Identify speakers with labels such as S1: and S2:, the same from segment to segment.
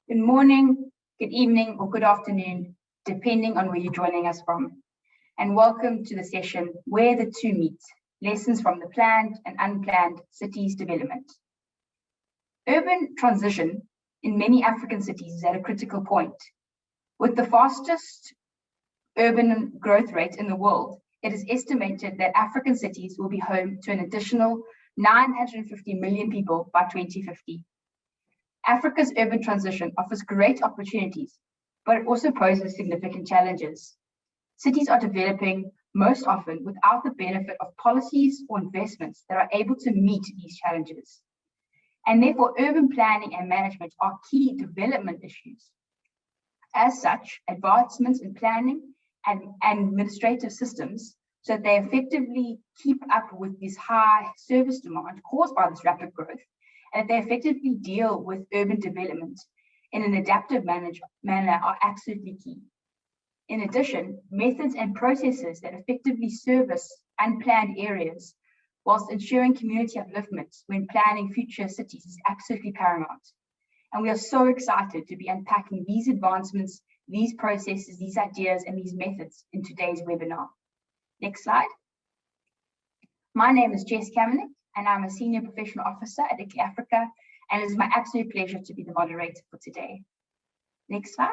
S1: Good morning, good evening, or good afternoon, depending on where you're joining us from. And welcome to the session Where the Two Meet, Lessons from the Planned and Unplanned Cities Development. Urban transition in many African cities is at a critical point. With the fastest urban growth rate in the world, it is estimated that African cities will be home to an additional 950 million people by 2050. Africa's urban transition offers great opportunities, but it also poses significant challenges. Cities are developing most often without the benefit of policies or investments that are able to meet these challenges. And therefore, urban planning and management are key development issues. As such, advancements in planning and administrative systems so that they effectively keep up with this high service demand caused by this rapid growth, and that they effectively deal with urban development in an adaptive manner are absolutely key. In addition, methods and processes that effectively service unplanned areas whilst ensuring community upliftment when planning future cities is absolutely paramount. And we are so excited to be unpacking these advancements, these processes, these ideas, and these methods in today's webinar. Next slide. My name is Jess Kamenik, and I'm a Senior Professional Officer at ICLEI Africa, and it is my absolute pleasure to be the moderator for today. Next slide.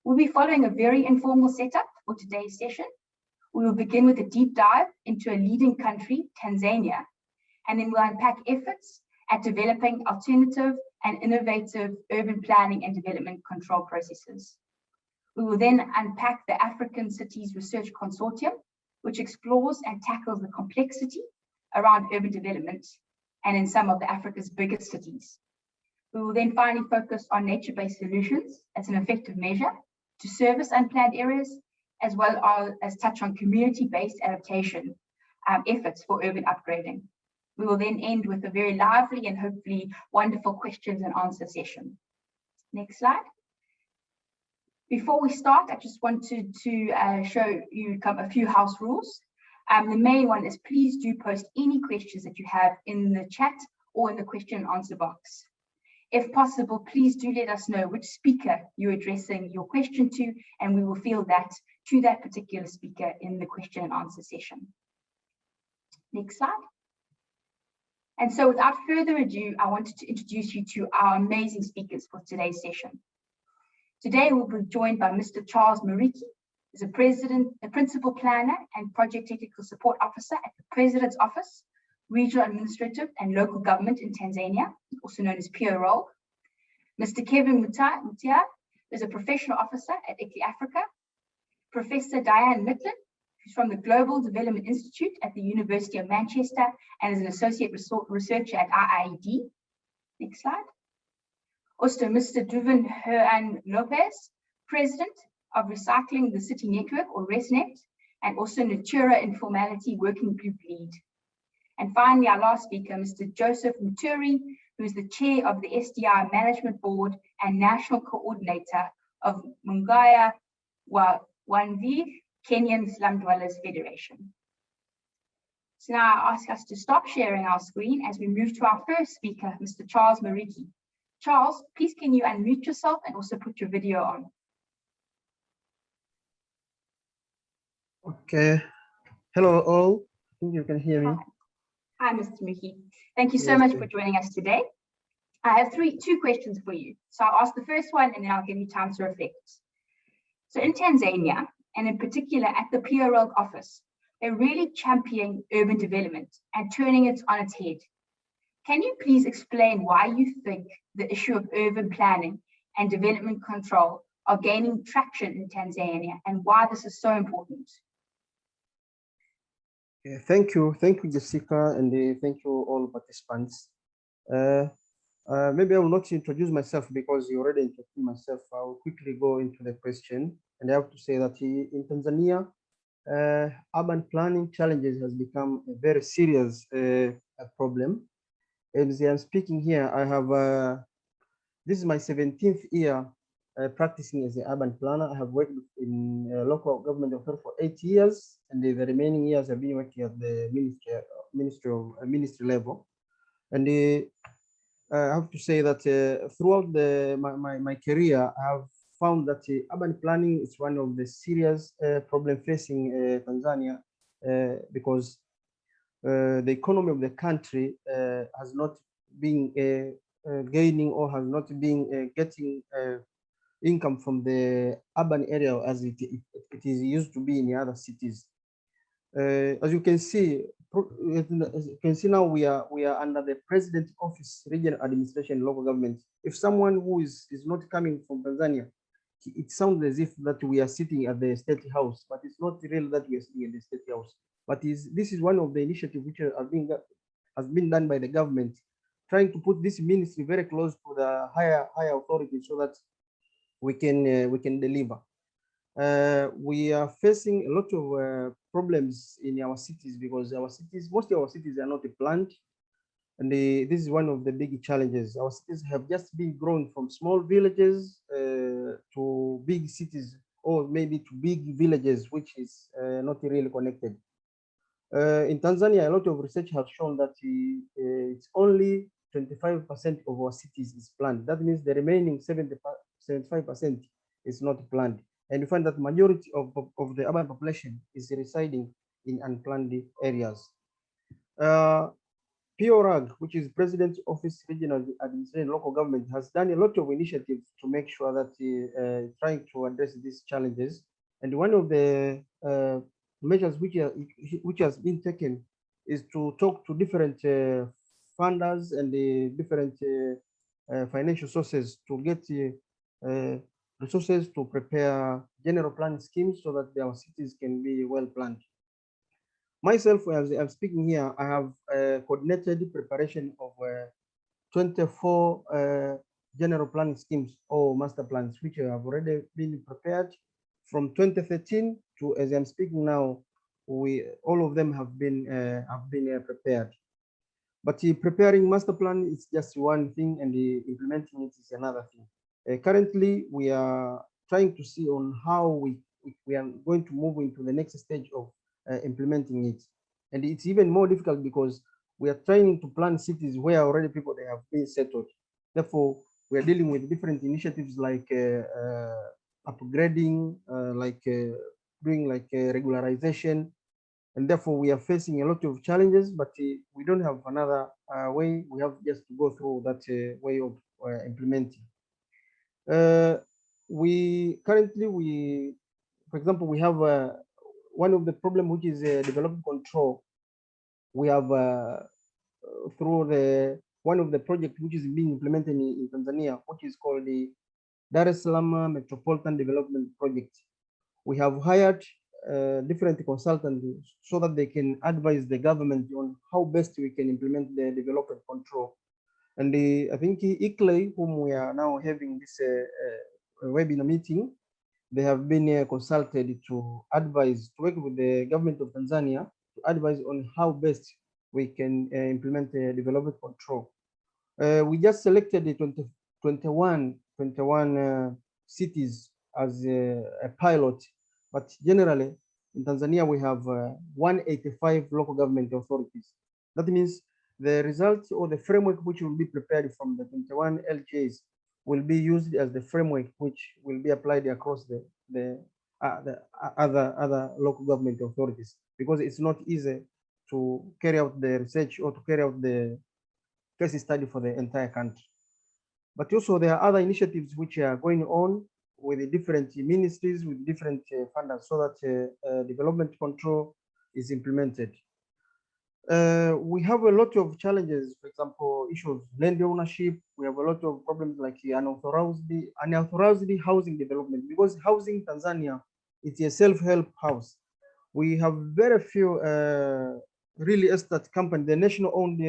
S1: We'll be following a very informal setup for today's session. We will begin with a deep dive into a leading country, Tanzania, and then we'll unpack efforts at developing alternative and innovative urban planning and development control processes. We will then unpack the African Cities Research Consortium, which explores and tackles the complexity around urban development and in some of Africa's biggest cities. We will then finally focus on nature-based solutions as an effective measure to service unplanned areas, as well as touch on community-based adaptation efforts for urban upgrading. We will then end with a very lively and hopefully wonderful questions and answer session. Next slide. Before we start, I just wanted to show you a few house rules. The main one is please do post any questions that you have in the chat or in the question and answer box. If possible, please do let us know which speaker you're addressing your question to, and we will field that to that particular speaker in the question and answer session. Next slide. And so without further ado, I wanted to introduce you to our amazing speakers for today's session. Today, we'll be joined by Mr. Charles Mouriki, who's a Principal Planner and Project Technical Support Officer at the President's Office, Regional Administrative and Local Government in Tanzania, also known as PRO. Mr. Kevin Mutia is a Professional Officer at ICLEI Africa. Professor Diane Midland, who's from the Global Development Institute at the University of Manchester and is an Associate Researcher at IIED. Next slide. Also, Mr. Duvan Hernan Lopez, President of Recycling the City Network, or ResNet, and also Natura Informality Working Group Lead. And finally, our last speaker, Mr. Joseph Muturi, who is the Chair of the SDI Management Board and National Coordinator of Mungaya Wanvi, Kenyan Slum Dwellers Federation. So now I ask us to stop sharing our screen as we move to our first speaker, Mr. Charles Mouriki. Charles, please can you unmute yourself and also put your video on?
S2: Okay. Hello all. I think you can hear me.
S1: Hi, Mr. Mouriki. Thank you so much for joining us today. I have two questions for you. So I'll ask the first one and then I'll give you time to reflect. So in Tanzania, and in particular at the PRO office, they're really championing urban development and turning it on its head. Can you please explain why you think the issue of urban planning and development control are gaining traction in Tanzania and why this is so important?
S2: Yeah, thank you, Jessica, and thank you all participants. Maybe I will not introduce myself because you already introduced myself. I will quickly go into the question, and I have to say that in Tanzania, urban planning challenges has become a very serious problem. As I'm speaking here, I have this is my 17th year practicing as an urban planner. I have worked in local government affairs for 8 years, and the remaining years I've been working at the ministry level. And I have to say that throughout my career, I have found that urban planning is one of the serious problem facing Tanzania because the economy of the country has not been gaining or has not been getting income from the urban area as it is used to be in the other cities. As you can see, now we are under the President Office, Regional Administration, Local Government. If someone who is not coming from Tanzania, it sounds as if that we are sitting at the State House, but it's not real that we are sitting at the State House. But this is one of the initiatives which has been done by the government, trying to put this ministry very close to the higher authority so that we can deliver. We are facing a lot of problems in our cities because most of our cities are not planned. And this is one of the big challenges. Our cities have just been grown from small villages to big cities, or maybe to big villages, which is not really connected. In Tanzania, a lot of research has shown that it's only 25% of our cities is planned. That means the remaining 75% is not planned. And you find that majority of the urban population is residing in unplanned areas. PORAG, which is President's Office, Regional Administration, Local Government, has done a lot of initiatives to make sure that trying to address these challenges. And one of the measures which has been taken is to talk to different funders and the different financial sources to get resources to prepare general plan schemes so that our cities can be well planned. Myself, as I'm speaking here, I have coordinated the preparation of 24 general plan schemes or master plans, which have already been prepared from 2013 to, as I'm speaking now, all of them have been prepared. But preparing master plan is just one thing, and implementing it is another thing. Currently, we are trying to see on how we are going to move into the next stage of implementing it. And it's even more difficult because we are trying to plan cities where already people they have been settled. Therefore, we are dealing with different initiatives like upgrading, doing like regularization. And therefore, we are facing a lot of challenges, but we don't have another way. We have just to go through that way of implementing. For example, we have one of the problem which is development control. We have through one of the projects which is being implemented in Tanzania, which is called the Dar es Salaam Metropolitan Development Project. We have hired different consultants so that they can advise the government on how best we can implement the development control. And I think ICLEI, whom we are now having this webinar meeting, they have been consulted to advise, to work with the government of Tanzania to advise on how best we can implement the development control. We just selected the 21 cities as a pilot, but generally in Tanzania we have 185 local government authorities. That means the results or the framework which will be prepared from the 21 LGAs will be used as the framework which will be applied across the other local government authorities, because it's not easy to carry out the research or to carry out the case study for the entire country. But also there are other initiatives which are going on with the different ministries, with different funders, so that development control is implemented. We have a lot of challenges, for example, issue of land ownership. We have a lot of problems like unauthorized housing development, because housing Tanzania, it's a self-help house. We have very few real estate company, the national-owned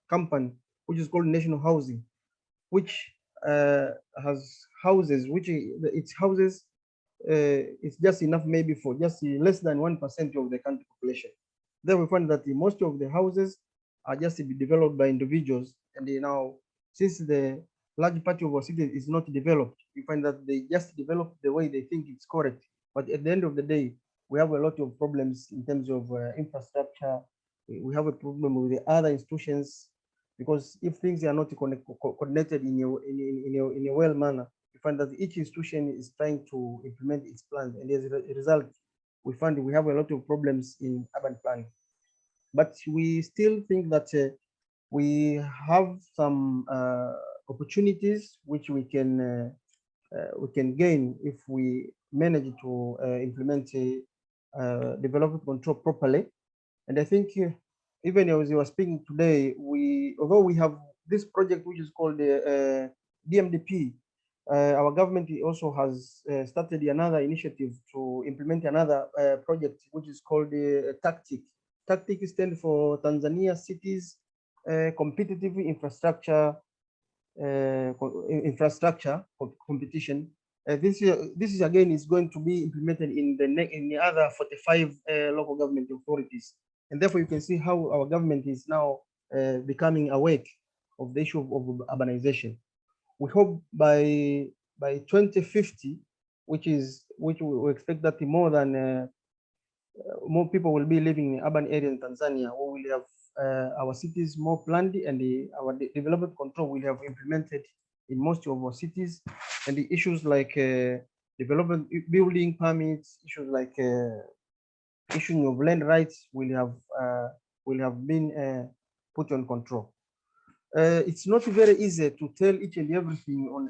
S2: company, which is called National Housing, which has houses, which its houses it's just enough maybe for just less than 1% of the country population. Then we find that most of the houses are just to be developed by individuals, and now since the large part of our city is not developed, you find that they just develop the way they think it's correct. But at the end of the day, we have a lot of problems in terms of infrastructure, we have a problem with the other institutions, because if things are not coordinated in a well manner, we find that each institution is trying to implement its plan, and as a result, we find we have a lot of problems in urban planning. But we still think that we have some opportunities which we can gain if we manage to implement development control properly. And I think even as you were speaking today, although we have this project which is called the DMDP, our government also has started another initiative to implement another project which is called the TACTIC. TACTIC stands for Tanzania Cities Competitive Infrastructure Competition. This is again is going to be implemented in the other 45 local government authorities, and therefore you can see how our government is now becoming awake of the issue of urbanization. We hope by 2050, which we expect that more people will be living in urban areas in Tanzania, we will have our cities more planned, and our development control will have implemented in most of our cities, and the issues like development building permits, issues like issuing of land rights will have been put on control. It's not very easy to tell each and everything on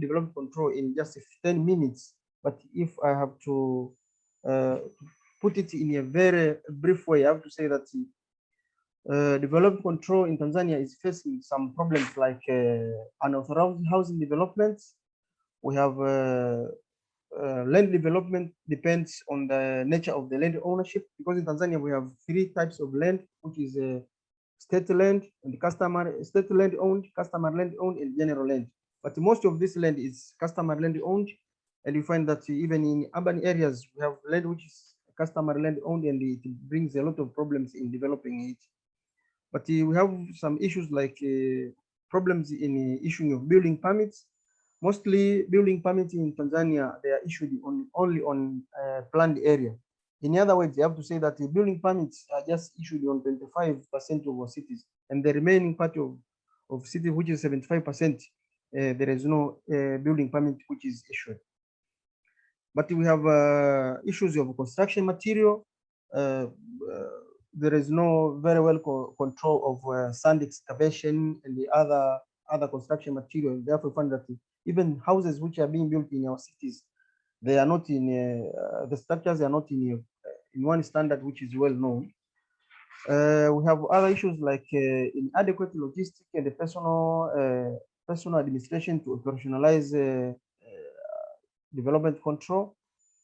S2: development control in just 10 minutes, but if I have to put it in a very brief way, I have to say that development control in Tanzania is facing some problems like unauthorized housing developments. We have land development depends on the nature of the land ownership, because in Tanzania we have 3 types of land, which is state land and state land owned, customer land owned, and general land. But most of this land is customer land owned, and you find that even in urban areas we have land which is customer land owned, and it brings a lot of problems in developing it. But we have some issues like problems in issuing of building permits. Mostly building permits in Tanzania, they are issued only on planned area. In other words, you have to say that the building permits are just issued on 25% of our cities, and the remaining part of cities, which is 75%, there is no building permit which is issued. But we have issues of construction material. There is no very well control of sand excavation and the other construction material. Therefore, we find that even houses which are being built in our cities, they are not in the structures are not in one standard which is well known. We have other issues like inadequate logistics and the personal administration to operationalize development control.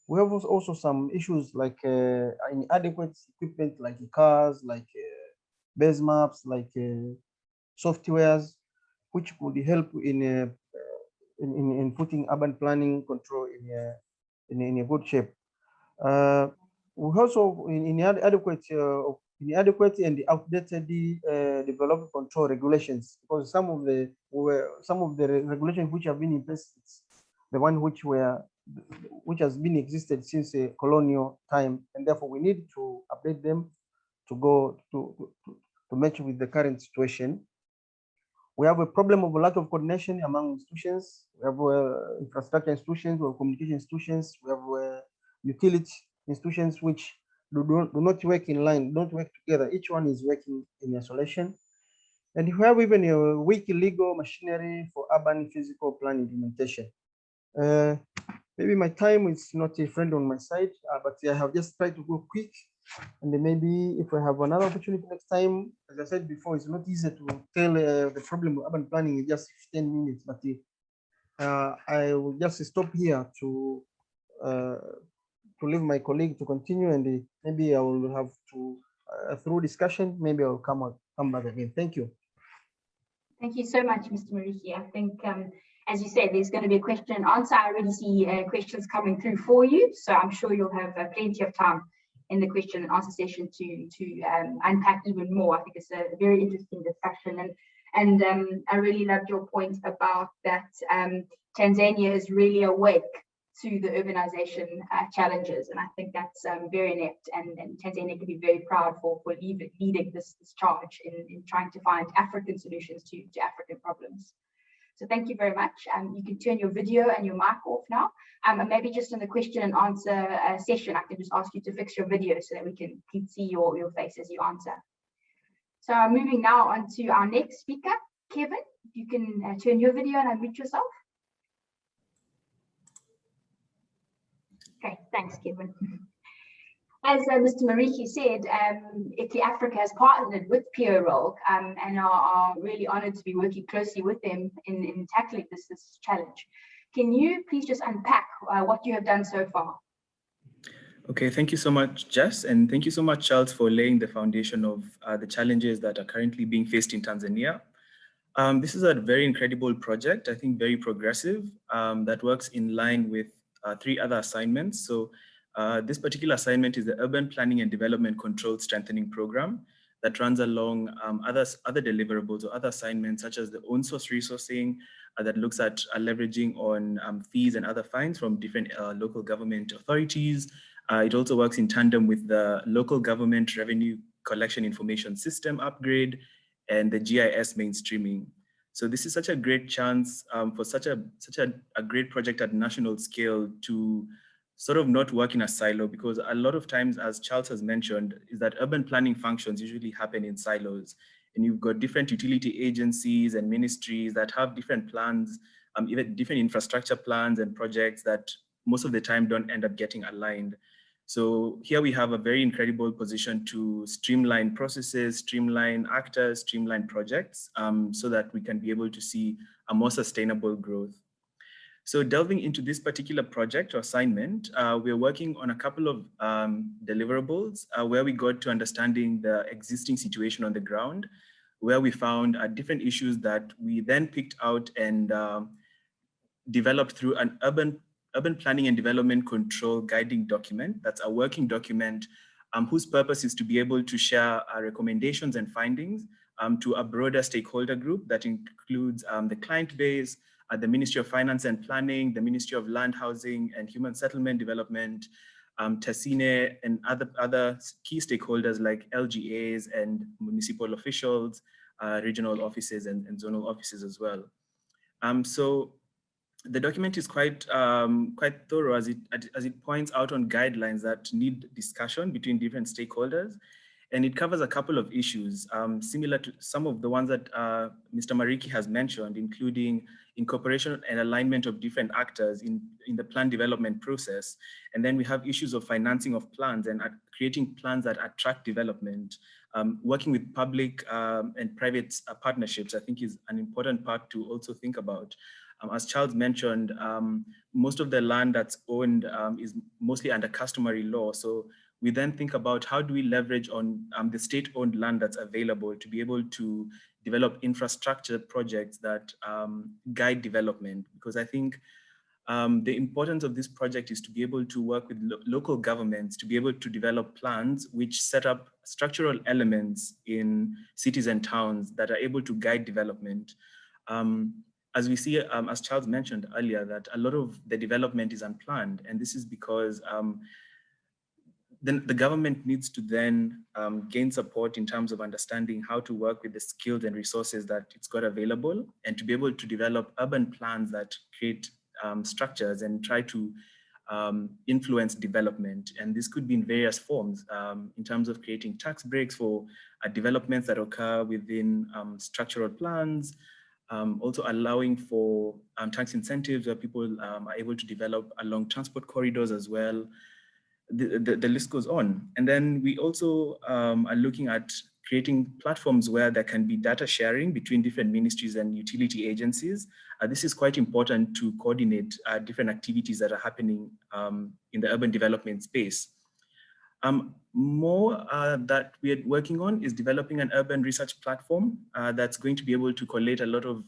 S2: We have also some issues like inadequate equipment, like cars, like base maps, like softwares, which could help in putting urban planning control in a good shape. We also inadequate and outdated development control regulations, because some of the regulations which have been in place, the one which has been existed since a colonial time, and therefore we need to update them to match with the current situation. We have a problem of a lack of coordination among institutions. We have infrastructure institutions, we have communication institutions, we have utility institutions which do not work in line, don't work together. Each one is working in isolation. And we have even a weak legal machinery for urban physical plan implementation. Maybe my time is not a friend on my side, but I have just tried to go quick. And then maybe if I have another opportunity next time, as I said before, it's not easy to tell the problem of urban planning in just 15 minutes, but I will just stop here to leave my colleague to continue, and maybe I will have to, through discussion, maybe I'll come back again. Thank you.
S1: Thank you so much, Mr. Mouriki. I think, as you said, there's going to be a question and answer. I already see questions coming through for you, so I'm sure you'll have plenty of time in the question and answer session to unpack even more. I think it's a very interesting discussion, and I really loved your point about that. Tanzania is really awake to the urbanization challenges. And I think that's very inept, and Tanzania can be very proud for leading this charge in trying to find African solutions to African problems. So thank you very much. You can turn your video and your mic off now. And maybe just in the question and answer session, I can just ask you to fix your video so that we can see your face as you answer. So I'm moving now on to our next speaker, Kevin. You can turn your video and unmute yourself. Okay, thanks, Kevin. As Mr. Mouriki said, ICLEI Africa has partnered with PRL and are really honored to be working closely with them in tackling this challenge. Can you please just unpack what you have done so far?
S3: Okay, thank you so much, Jess, and thank you so much, Charles, for laying the foundation of the challenges that are currently being faced in Tanzania. This is a very incredible project, I think very progressive, that works in line with 3 other assignments. So this particular assignment is the Urban Planning and Development Control Strengthening Program that runs along other deliverables or other assignments, such as the own source resourcing that looks at leveraging on fees and other fines from different local government authorities. It also works in tandem with the local government revenue collection information system upgrade and the GIS mainstreaming. So this is such a great chance for such a great project at national scale to sort of not work in a silo, because a lot of times, as Charles has mentioned, is that urban planning functions usually happen in silos, and you've got different utility agencies and ministries that have different plans, even different infrastructure plans and projects that most of the time don't end up getting aligned. So here we have a very incredible position to streamline processes, streamline actors, streamline projects, so that we can be able to see a more sustainable growth. So delving into this particular project or assignment, we're working on a couple of deliverables where we got to understanding the existing situation on the ground, where we found different issues that we then picked out and developed through an urban planning and development control guiding document. That's a working document whose purpose is to be able to share our recommendations and findings to a broader stakeholder group that includes the client base, the Ministry of Finance and Planning, the Ministry of Land, Housing and Human Settlement Development, TASINE, and other key stakeholders like LGAs and municipal officials, regional offices and zonal offices as well. So the document is quite thorough as it points out on guidelines that need discussion between different stakeholders. And it covers a couple of issues similar to some of the ones that Mr. Mouriki has mentioned, including incorporation and alignment of different actors in the plan development process. And then we have issues of financing of plans and creating plans that attract development. Working with public and private partnerships, I think, is an important part to also think about. As Charles mentioned, most of the land that's owned is mostly under customary law. So we then think about how do we leverage on the state-owned land that's available to be able to develop infrastructure projects that guide development. Because I think the importance of this project is to be able to work with local governments to be able to develop plans which set up structural elements in cities and towns that are able to guide development. As we see, as Charles mentioned earlier, that a lot of the development is unplanned, and this is because then the government needs to then gain support in terms of understanding how to work with the skills and resources that it's got available, and to be able to develop urban plans that create structures and try to influence development. And this could be in various forms in terms of creating tax breaks for developments that occur within structural plans, also allowing for tax incentives where people are able to develop along transport corridors as well. The list goes on. And then we also are looking at creating platforms where there can be data sharing between different ministries and utility agencies. This is quite important to coordinate different activities that are happening in the urban development space. More that we are working on is developing an urban research platform that's going to be able to collate a lot of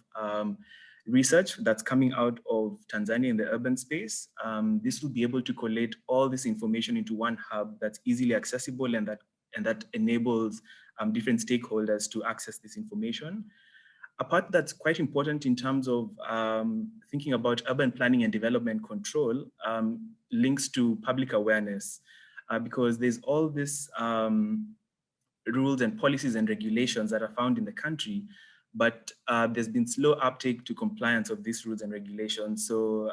S3: research that's coming out of Tanzania in the urban space. This will be able to collate all this information into one hub that's easily accessible and that enables different stakeholders to access this information. A part that's quite important in terms of thinking about urban planning and development control links to public awareness, because there's all this rules and policies and regulations that are found in the country, but there's been slow uptake to compliance of these rules and regulations. So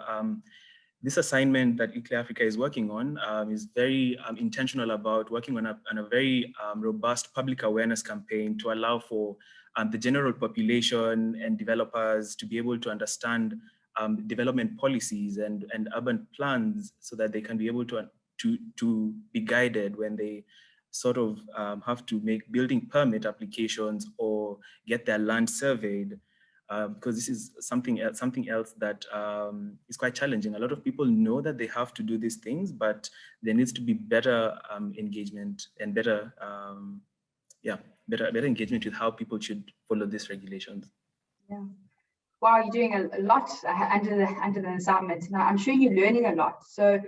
S3: this assignment that ICLEI Africa is working on is very intentional about working on a very robust public awareness campaign to allow for the general population and developers to be able to understand development policies and urban plans, so that they can be able to be guided when they sort of have to make building permit applications or get their land surveyed. Because this is something else that is quite challenging. A lot of people know that they have to do these things, but there needs to be better engagement and better engagement with how people should follow these regulations.
S1: Yeah. Wow, you're doing a lot under the assignment. Now, I'm sure you're learning a lot. So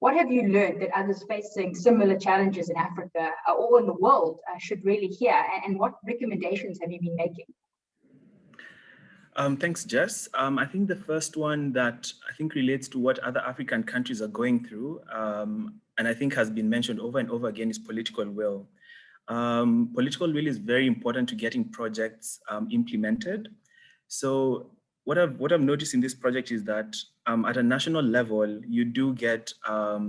S1: what have you learned that others facing similar challenges in Africa or in the world should really hear? And what recommendations have you been making?
S3: Thanks, Jess. I think the first one that I think relates to what other African countries are going through, and I think has been mentioned over and over again, is political will. Political will is very important to getting projects implemented. So what I've noticed in this project is that at a national level, you do get a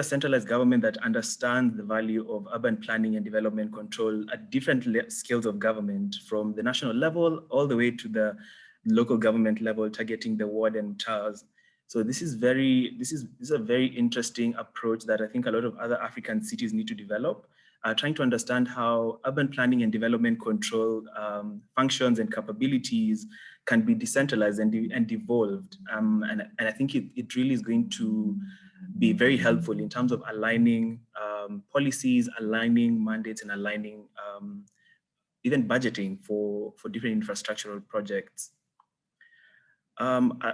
S3: centralized government that understands the value of urban planning and development control at different scales of government, from the national level all the way to the local government level, targeting the ward and towers. So this is a very interesting approach that I think a lot of other African cities need to develop, trying to understand how urban planning and development control functions and capabilities can be decentralized and devolved. And I think it really is going to be very helpful in terms of aligning policies, aligning mandates, and aligning even budgeting for different infrastructural projects.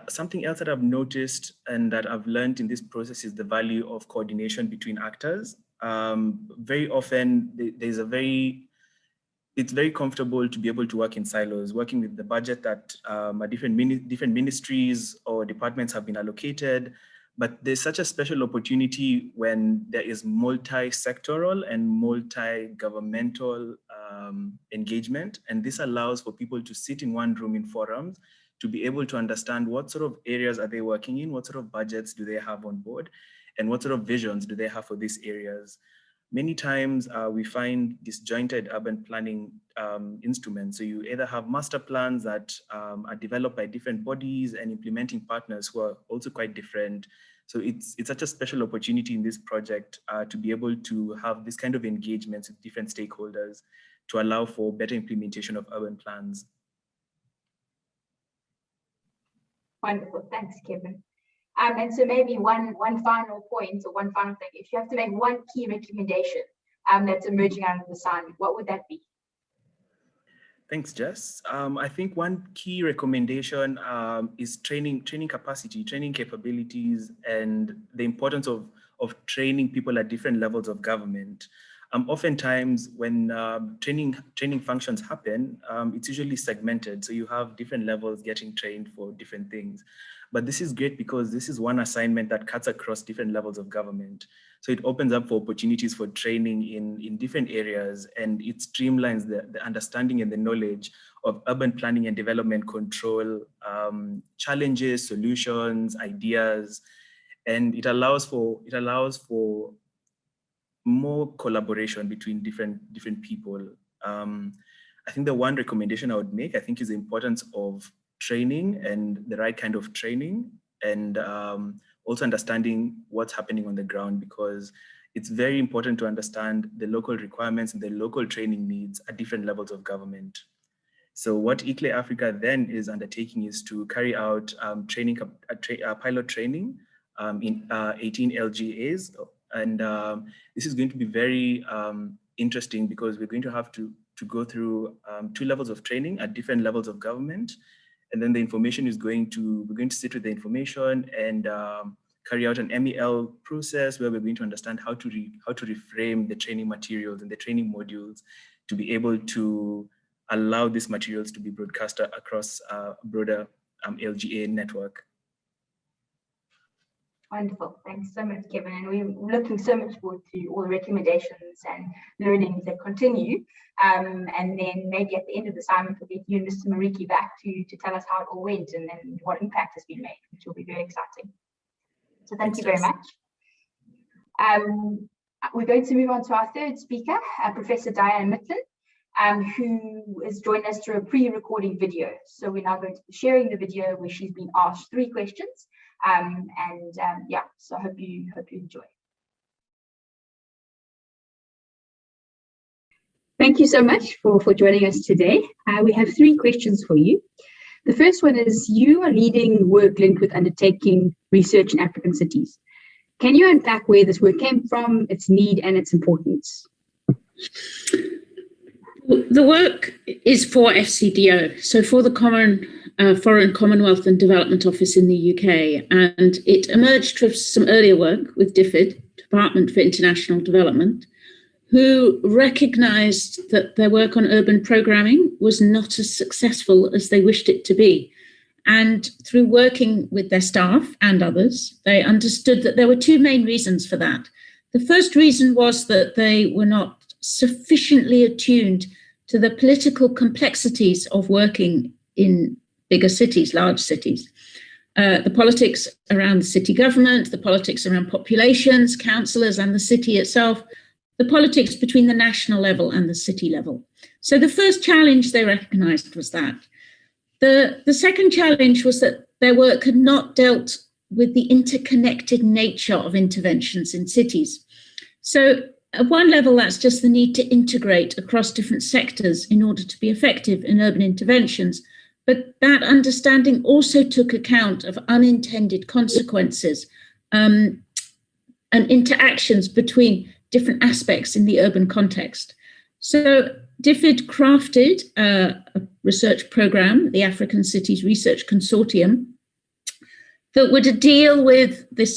S3: Something else that I've noticed and that I've learned in this process is the value of coordination between actors. Very often it's very comfortable to be able to work in silos, working with the budget that different ministries or departments have been allocated. But there's such a special opportunity when there is multi-sectoral and multi-governmental engagement. And this allows for people to sit in one room in forums to be able to understand what sort of areas are they working in, what sort of budgets do they have on board, and what sort of visions do they have for these areas. Many times we find disjointed urban planning instruments. So you either have master plans that are developed by different bodies and implementing partners who are also quite different. So it's such a special opportunity in this project to be able to have this kind of engagements with different stakeholders to allow for better implementation of urban plans.
S1: Wonderful, thanks, Kevin. And so maybe one final point or one final thing, if you have to make one key recommendation that's emerging out of the sun, what would that be?
S3: Thanks, Jess. I think one key recommendation is training capacity, training capabilities, and the importance of training people at different levels of government. Oftentimes when training functions happen, it's usually segmented. So you have different levels getting trained for different things. But this is great because this is one assignment that cuts across different levels of government. So it opens up for opportunities for training in different areas, and it streamlines the understanding and the knowledge of urban planning and development control, challenges, solutions, ideas, and it allows for more collaboration between different people. I think the one recommendation I would make, I think, is the importance of training and the right kind of training, and also understanding what's happening on the ground, because it's very important to understand the local requirements and the local training needs at different levels of government. So what ICLEI Africa then is undertaking is to carry out pilot training in 18 LGAs. And this is going to be very interesting because we're going to have to go through 2 levels of training at different levels of government. And then the information is we're going to sit with the information and carry out an MEL process where we're going to understand how to reframe the training materials and the training modules to be able to allow these materials to be broadcast across a broader LGA network.
S1: Wonderful. Thanks so much, Kevin. And we're looking so much forward to all the recommendations and learnings that continue. And then maybe at the end of the assignment, we'll get you and Mr. Mouriki back to tell us how it all went and then what impact has been made, which will be very exciting. So thank you very much. We're going to move on to our third speaker, Professor Diane Midland, who has joined us through a pre-recording video. So we're now going to be sharing the video where she's been asked 3 questions. Yeah, so I hope you enjoy. Thank you so much for joining us today. We have 3 questions for you. The first one is, you are leading work linked with undertaking research in African cities. Can you unpack where this work came from, its need and its importance?
S4: The work is for FCDO, so for the Foreign Commonwealth and Development Office in the UK, and it emerged from some earlier work with DFID, Department for International Development, who recognised that their work on urban programming was not as successful as they wished it to be. And through working with their staff and others, they understood that there were 2 main reasons for that. The first reason was that they were not sufficiently attuned to the political complexities of working in bigger cities, large cities. The politics around the city government, the politics around populations, councillors and the city itself, the politics between the national level and the city level. So the first challenge they recognised was that. The second challenge was that their work had not dealt with the interconnected nature of interventions in cities. So at one level, that's just the need to integrate across different sectors in order to be effective in urban interventions. But that understanding also took account of unintended consequences and interactions between different aspects in the urban context. So DFID crafted a research program, the African Cities Research Consortium, that would deal with the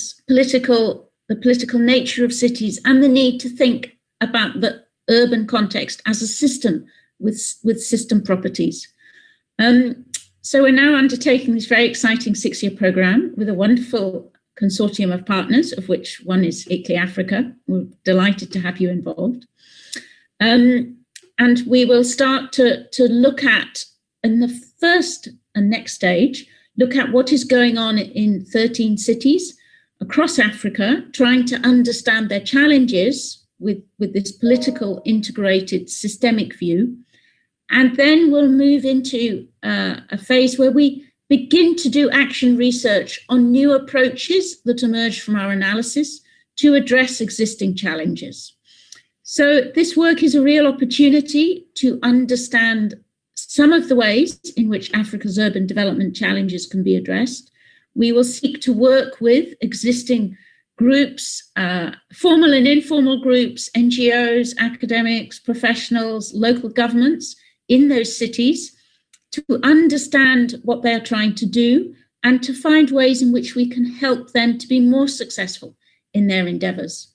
S4: political nature of cities and the need to think about the urban context as a system with system properties. So we're now undertaking this very exciting 6-year program with a wonderful consortium of partners, of which one is ICLEI Africa. We're delighted to have you involved. And we will start to look at, in the first and next stage, look at what is going on in 13 cities across Africa, trying to understand their challenges with this political integrated systemic view. And then we'll move into a phase where we begin to do action research on new approaches that emerge from our analysis to address existing challenges. So this work is a real opportunity to understand some of the ways in which Africa's urban development challenges can be addressed. We will seek to work with existing groups, formal and informal groups, NGOs, academics, professionals, local governments in those cities to understand what they're trying to do and to find ways in which we can help them to be more successful in their endeavours.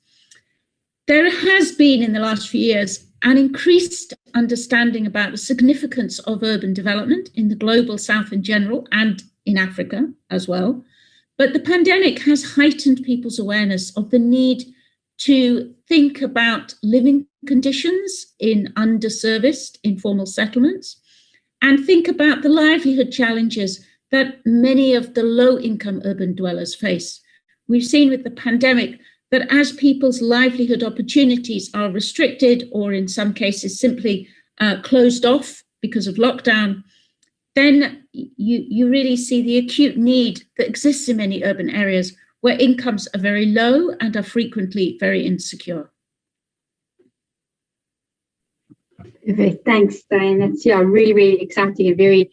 S4: There has been in the last few years an increased understanding about the significance of urban development in the global south in general and in Africa as well. But the pandemic has heightened people's awareness of the need to think about living conditions in underserviced informal settlements and think about the livelihood challenges that many of the low-income urban dwellers face. We've seen with the pandemic that as people's livelihood opportunities are restricted or in some cases simply closed off because of lockdown, then you really see the acute need that exists in many urban areas where incomes are very low and are frequently very insecure.
S1: Okay, thanks, Diane. That's really, really exciting and very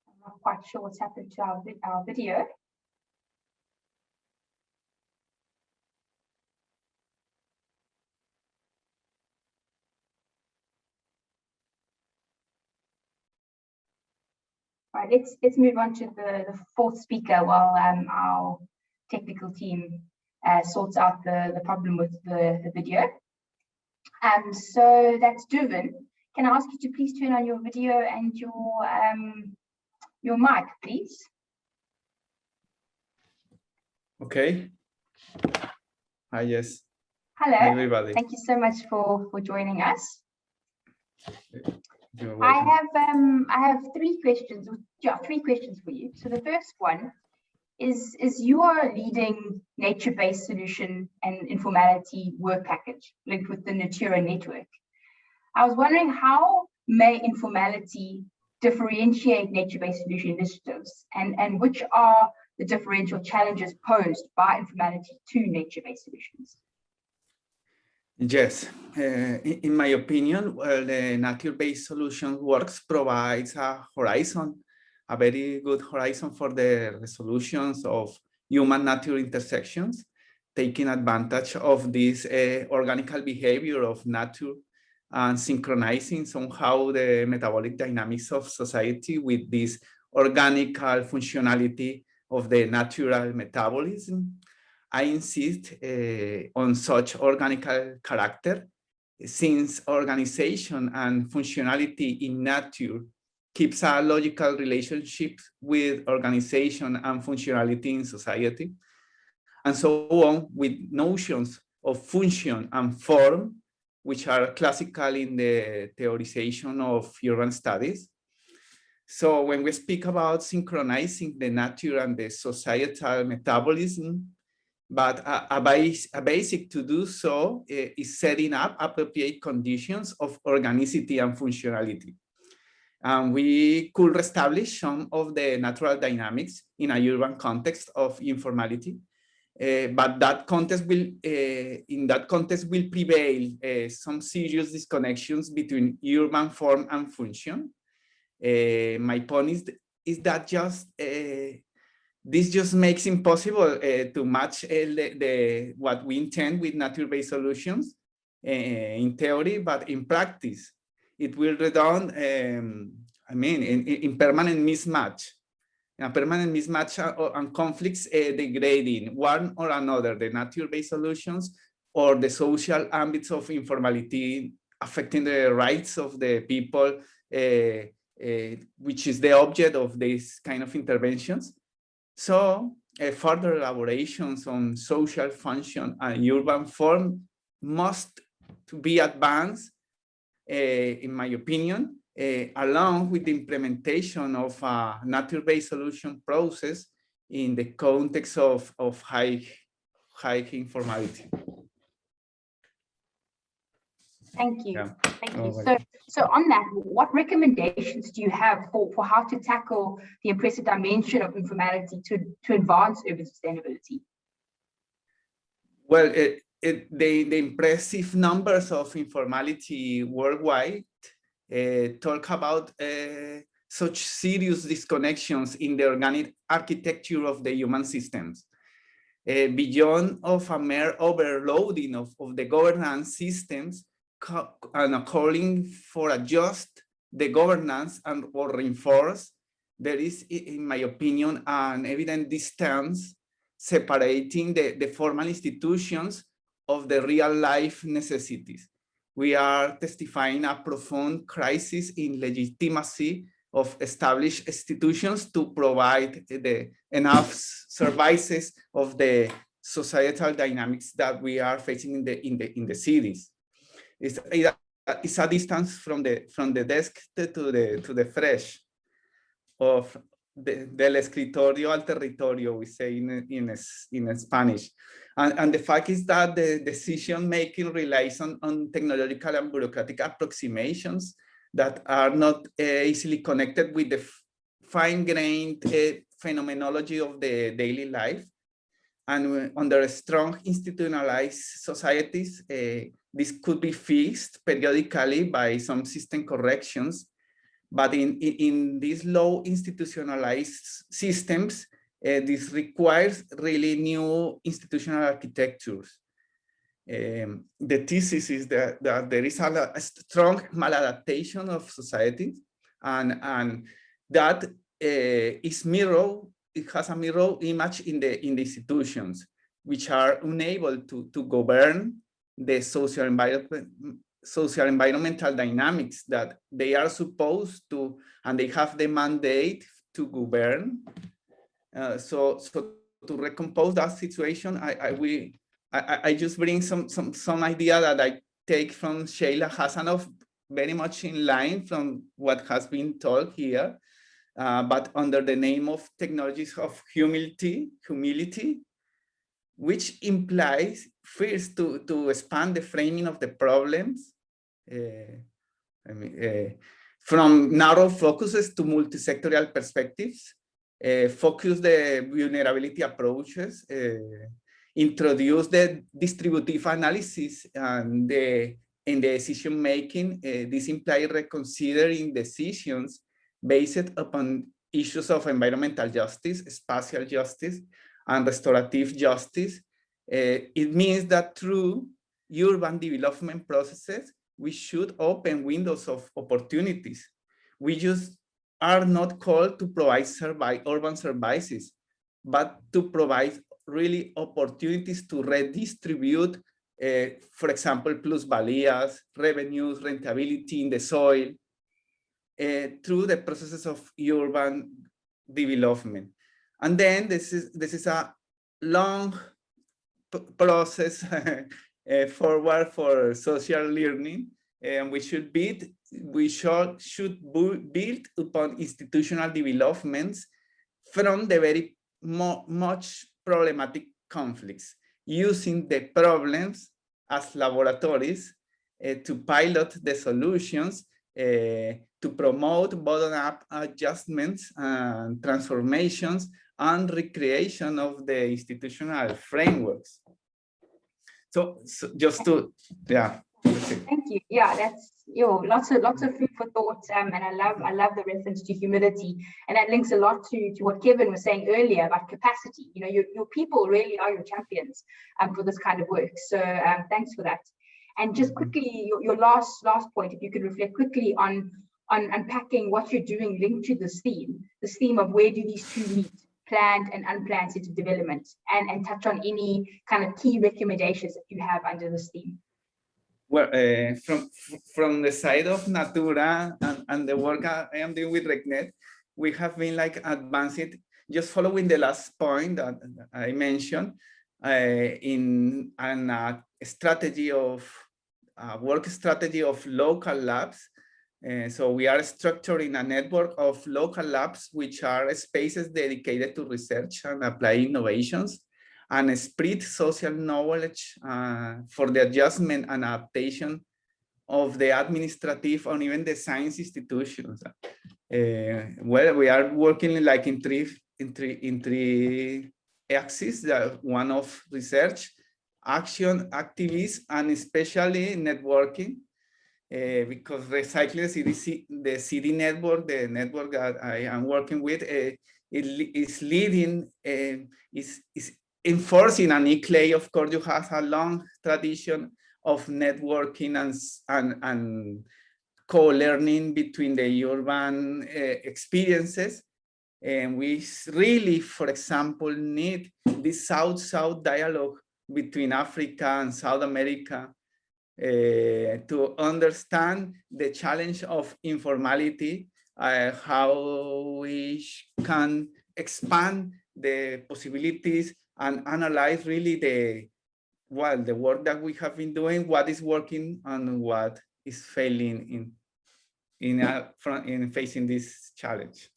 S1: I'm not quite sure what's happened to our video. Right, let's move on to the fourth speaker while our technical team sorts out the problem with the video. So that's Durvin. Can I ask you to please turn on your video and your mic, please?
S5: Okay. Hi, yes.
S1: Hello.
S5: Hi, everybody.
S1: Thank you so much for joining us.
S5: You're
S1: I
S5: welcome.
S1: have three questions. Yeah, three questions for you. So the first one is you are leading nature-based solution and informality work package linked with the Natura network. I was wondering, how may informality differentiate nature-based solution initiatives, and which are the differential challenges posed by informality to nature-based solutions?
S5: Yes, in my opinion, well, the nature-based solution works provides a horizon, a very good horizon for the resolutions of human-nature intersections, taking advantage of this organical behavior of nature and synchronizing somehow the metabolic dynamics of society with this organical functionality of the natural metabolism. I insist on such organical character, since organization and functionality in nature keeps a logical relationship with organization and functionality in society, and so on, with notions of function and form, which are classical in the theorization of urban studies. So when we speak about synchronizing the nature and the societal metabolism, but a basic to do so is setting up appropriate conditions of organicity and functionality. And we could reestablish some of the natural dynamics in a urban context of informality. But that context will, in that context will prevail some serious disconnections between urban form and function. My point is that just this just makes it impossible to match what we intend with nature-based solutions in theory, but in practice, it will result, I mean, in permanent mismatch. A permanent mismatch and conflicts degrading one or another, the nature-based solutions or the social ambits of informality affecting the rights of the people, which is the object of this kind of interventions. So further elaborations on social function and urban form must be advanced, in my opinion, along with the implementation of a nature-based solution process in the context of high informality.
S1: Thank you.
S5: Yeah.
S1: Thank you. So on that, what recommendations do you have for how to tackle the impressive dimension of informality to advance urban sustainability?
S5: Well, the impressive numbers of informality worldwide talk about such serious disconnections in the organic architecture of the human systems. Beyond of a mere overloading of the governance systems and calling for adjust the governance and or reinforce, there is, in my opinion, an evident distance separating the formal institutions of the real life necessities. We are testifying a profound crisis in legitimacy of established institutions to provide the enough services of the societal dynamics that we are facing in the cities. It's a distance from the desk to the fresh, of del escritorio al territorio, we say in Spanish. And the fact is that the decision-making relies on technological and bureaucratic approximations that are not easily connected with the fine-grained phenomenology of the daily life. And under strong institutionalized societies, this could be fixed periodically by some system corrections. But in these low institutionalized systems, this requires really new institutional architectures. The thesis is that there is a strong maladaptation of society, and that is mirror. It has a mirror image in the institutions, which are unable to govern the social environmental dynamics that they are supposed to, and they have the mandate to govern. So to recompose that situation, I just bring some idea that I take from Sheila Hasanoff, very much in line from what has been told here, but under the name of technologies of humility, which implies first to expand the framing of the problems, from narrow focuses to multi-sectorial perspectives, focus the vulnerability approaches, introduce the distributive analysis and in the decision making. This implies reconsidering decisions based upon issues of environmental justice, spatial justice, and restorative justice. It means that through urban development processes, we should open windows of opportunities. We just are not called to provide urban services, but to provide really opportunities to redistribute, for example, plusvalias, revenues, rentability in the soil, through the processes of urban development. And then this is a long process forward for social learning, and we should build upon institutional developments from the very much problematic conflicts, using the problems as laboratories to pilot the solutions, to promote bottom-up adjustments and transformations and recreation of the institutional frameworks. So just to, yeah.
S1: Thank you. Yeah, that's lots of food for thought, and I love the reference to humility, and that links a lot to what Kevin was saying earlier about capacity. You know, your people really are your champions for this kind of work. So thanks for that. And just quickly, your last point, if you could reflect quickly on unpacking what you're doing linked to this theme of where do these two meet, planned and unplanned city development, and touch on any kind of key recommendations that you have under this theme.
S5: Well, from the side of Natura and the work I am doing with RecNet, we have been like advancing, just following the last point that I mentioned, in a strategy of work strategy of local labs. So we are structuring a network of local labs, which are spaces dedicated to research and apply innovations, and spread social knowledge for the adjustment and adaptation of the administrative or even the science institutions. Well, we are working like in three axes. One of research, action, activism, and especially networking. Because recycling the city network, the network that I am working with, it is leading, is enforcing an ICLEI. Of course, you have a long tradition of networking and co-learning between the urban experiences. And we really, for example, need this South-South dialogue between Africa and South America, to understand the challenge of informality, how we can expand the possibilities and analyze really the work that we have been doing, what is working and what is failing in facing this challenge.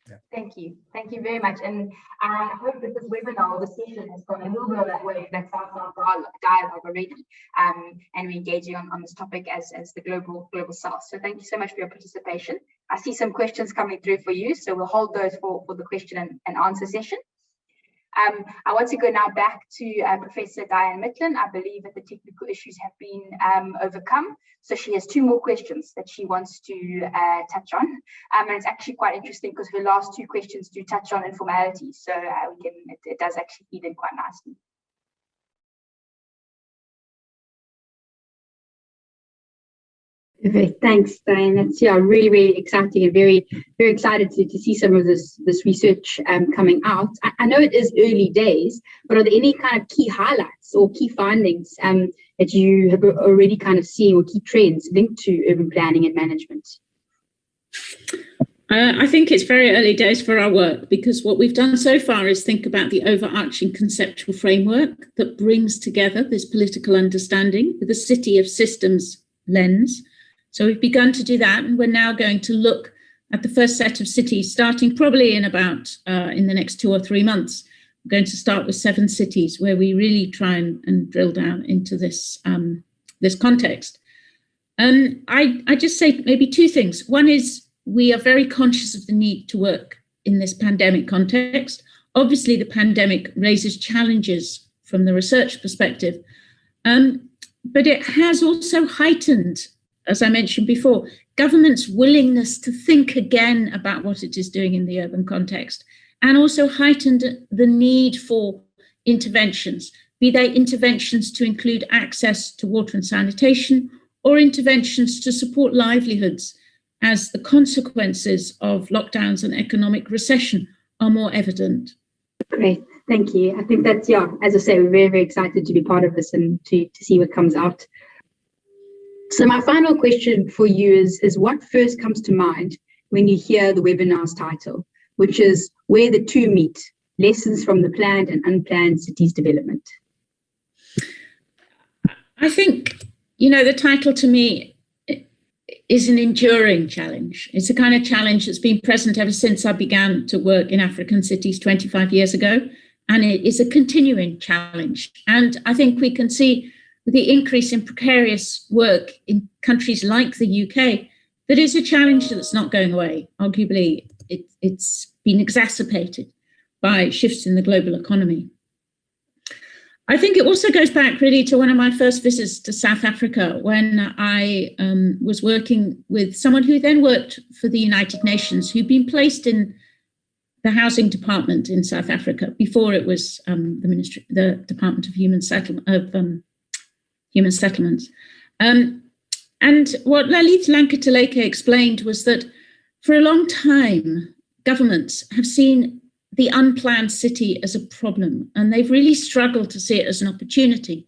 S5: Yeah.
S1: Thank you very much, and I hope that this webinar or the session has gone a little bit of that way, that South-South dialogue already, and we're engaging on this topic as the global South. So thank you so much for your participation. I see some questions coming through for you, so we'll hold those for the question and answer session. I want to go now back to Professor Diane Midland. I believe that the technical issues have been overcome. So she has two more questions that she wants to touch on. And it's actually quite interesting because her last two questions do touch on informality. So it does actually feed in quite nicely. Perfect. Thanks, Diane. That's really, really exciting and very, very excited to see some of this research coming out. I know it is early days, but are there any kind of key highlights or key findings that you have already kind of seen, or key trends linked to urban planning and management?
S4: I think it's very early days for our work, because what we've done so far is think about the overarching conceptual framework that brings together this political understanding with a city of systems lens. So we've begun to do that, and we're now going to look at the first set of cities, starting probably in the next 2 or 3 months. We're going to start with 7 cities where we really try and drill down into this context. I just say maybe 2 things. One is, we are very conscious of the need to work in this pandemic context. Obviously, the pandemic raises challenges from the research perspective, but it has also heightened, as I mentioned before, government's willingness to think again about what it is doing in the urban context, and also heightened the need for interventions, be they interventions to include access to water and sanitation, or interventions to support livelihoods, as the consequences of lockdowns and economic recession are more evident.
S1: Great, thank you. I think that's, as I say, we're very, very excited to be part of this and to see what comes out. So my final question for you is what first comes to mind when you hear the webinar's title, which is Where the Two Meet, Lessons from the Planned and Unplanned Cities Development?
S4: I think, the title to me is an enduring challenge. It's a kind of challenge that's been present ever since I began to work in African cities 25 years ago, and it is a continuing challenge. And I think we can see with the increase in precarious work in countries like the UK, that is a challenge that's not going away. Arguably, it's been exacerbated by shifts in the global economy. I think it also goes back really to one of my first visits to South Africa, when I was working with someone who then worked for the United Nations, who'd been placed in the housing department in South Africa before it was the Department of Human Settlements. And what Lalith Lankataleke explained was that for a long time, governments have seen the unplanned city as a problem, and they've really struggled to see it as an opportunity.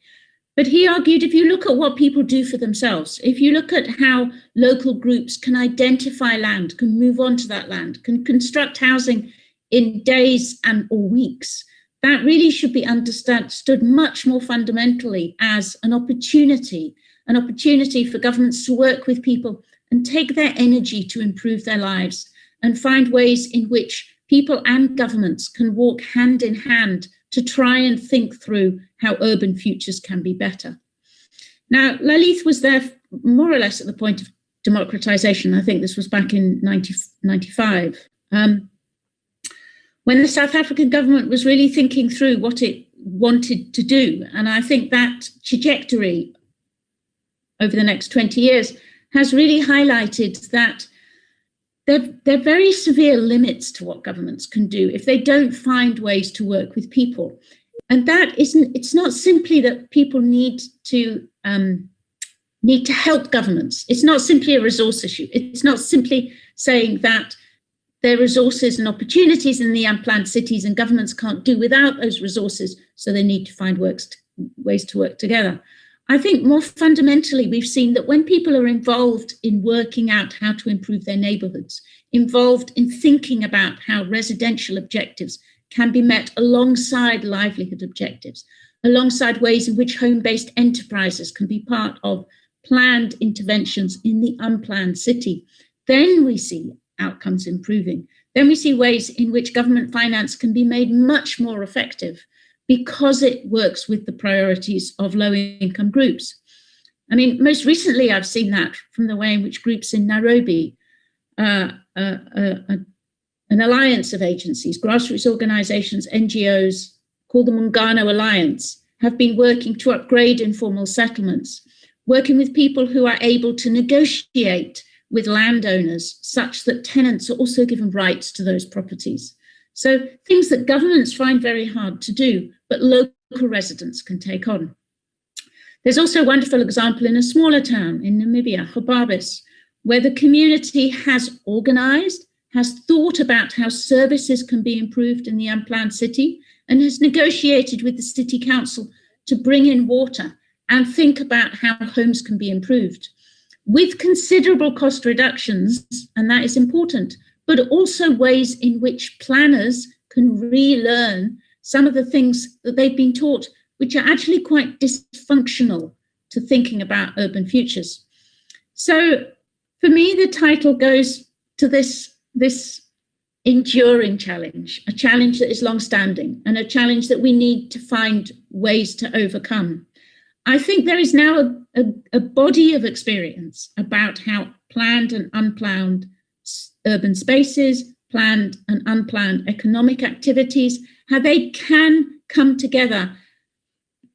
S4: But he argued, if you look at what people do for themselves, if you look at how local groups can identify land, can move on to that land, can construct housing in days or weeks, that really should be understood much more fundamentally as an opportunity for governments to work with people and take their energy to improve their lives, and find ways in which people and governments can walk hand in hand to try and think through how urban futures can be better. Now, Lalith was there more or less at the point of democratization. I think this was back in 1995, when the South African government was really thinking through what it wanted to do. And I think that trajectory over the next 20 years has really highlighted that there are very severe limits to what governments can do if they don't find ways to work with people. And it's not simply that people need to help governments. It's not simply a resource issue. It's not simply saying that there are resources and opportunities in the unplanned cities and governments can't do without those resources, so they need to find ways to work together. I think more fundamentally, we've seen that when people are involved in working out how to improve their neighbourhoods, involved in thinking about how residential objectives can be met alongside livelihood objectives, alongside ways in which home-based enterprises can be part of planned interventions in the unplanned city, then we see outcomes improving. Then we see ways in which government finance can be made much more effective, because it works with the priorities of low-income groups. I mean, most recently, I've seen that from the way in which groups in Nairobi, an alliance of agencies, grassroots organizations, NGOs, called the Muungano Alliance, have been working to upgrade informal settlements, working with people who are able to negotiate with landowners such that tenants are also given rights to those properties. So things that governments find very hard to do, but local residents can take on. There's also a wonderful example in a smaller town in Namibia, Hobabis, where the community has organized, has thought about how services can be improved in the unplanned city, and has negotiated with the city council to bring in water and think about how homes can be improved with considerable cost reductions, and that is important, but also ways in which planners can relearn some of the things that they've been taught, which are actually quite dysfunctional to thinking about urban futures. So for me, the title goes to this enduring challenge, a challenge that is long-standing and a challenge that we need to find ways to overcome. I think there is now a body of experience about how planned and unplanned urban spaces, planned and unplanned economic activities, how they can come together,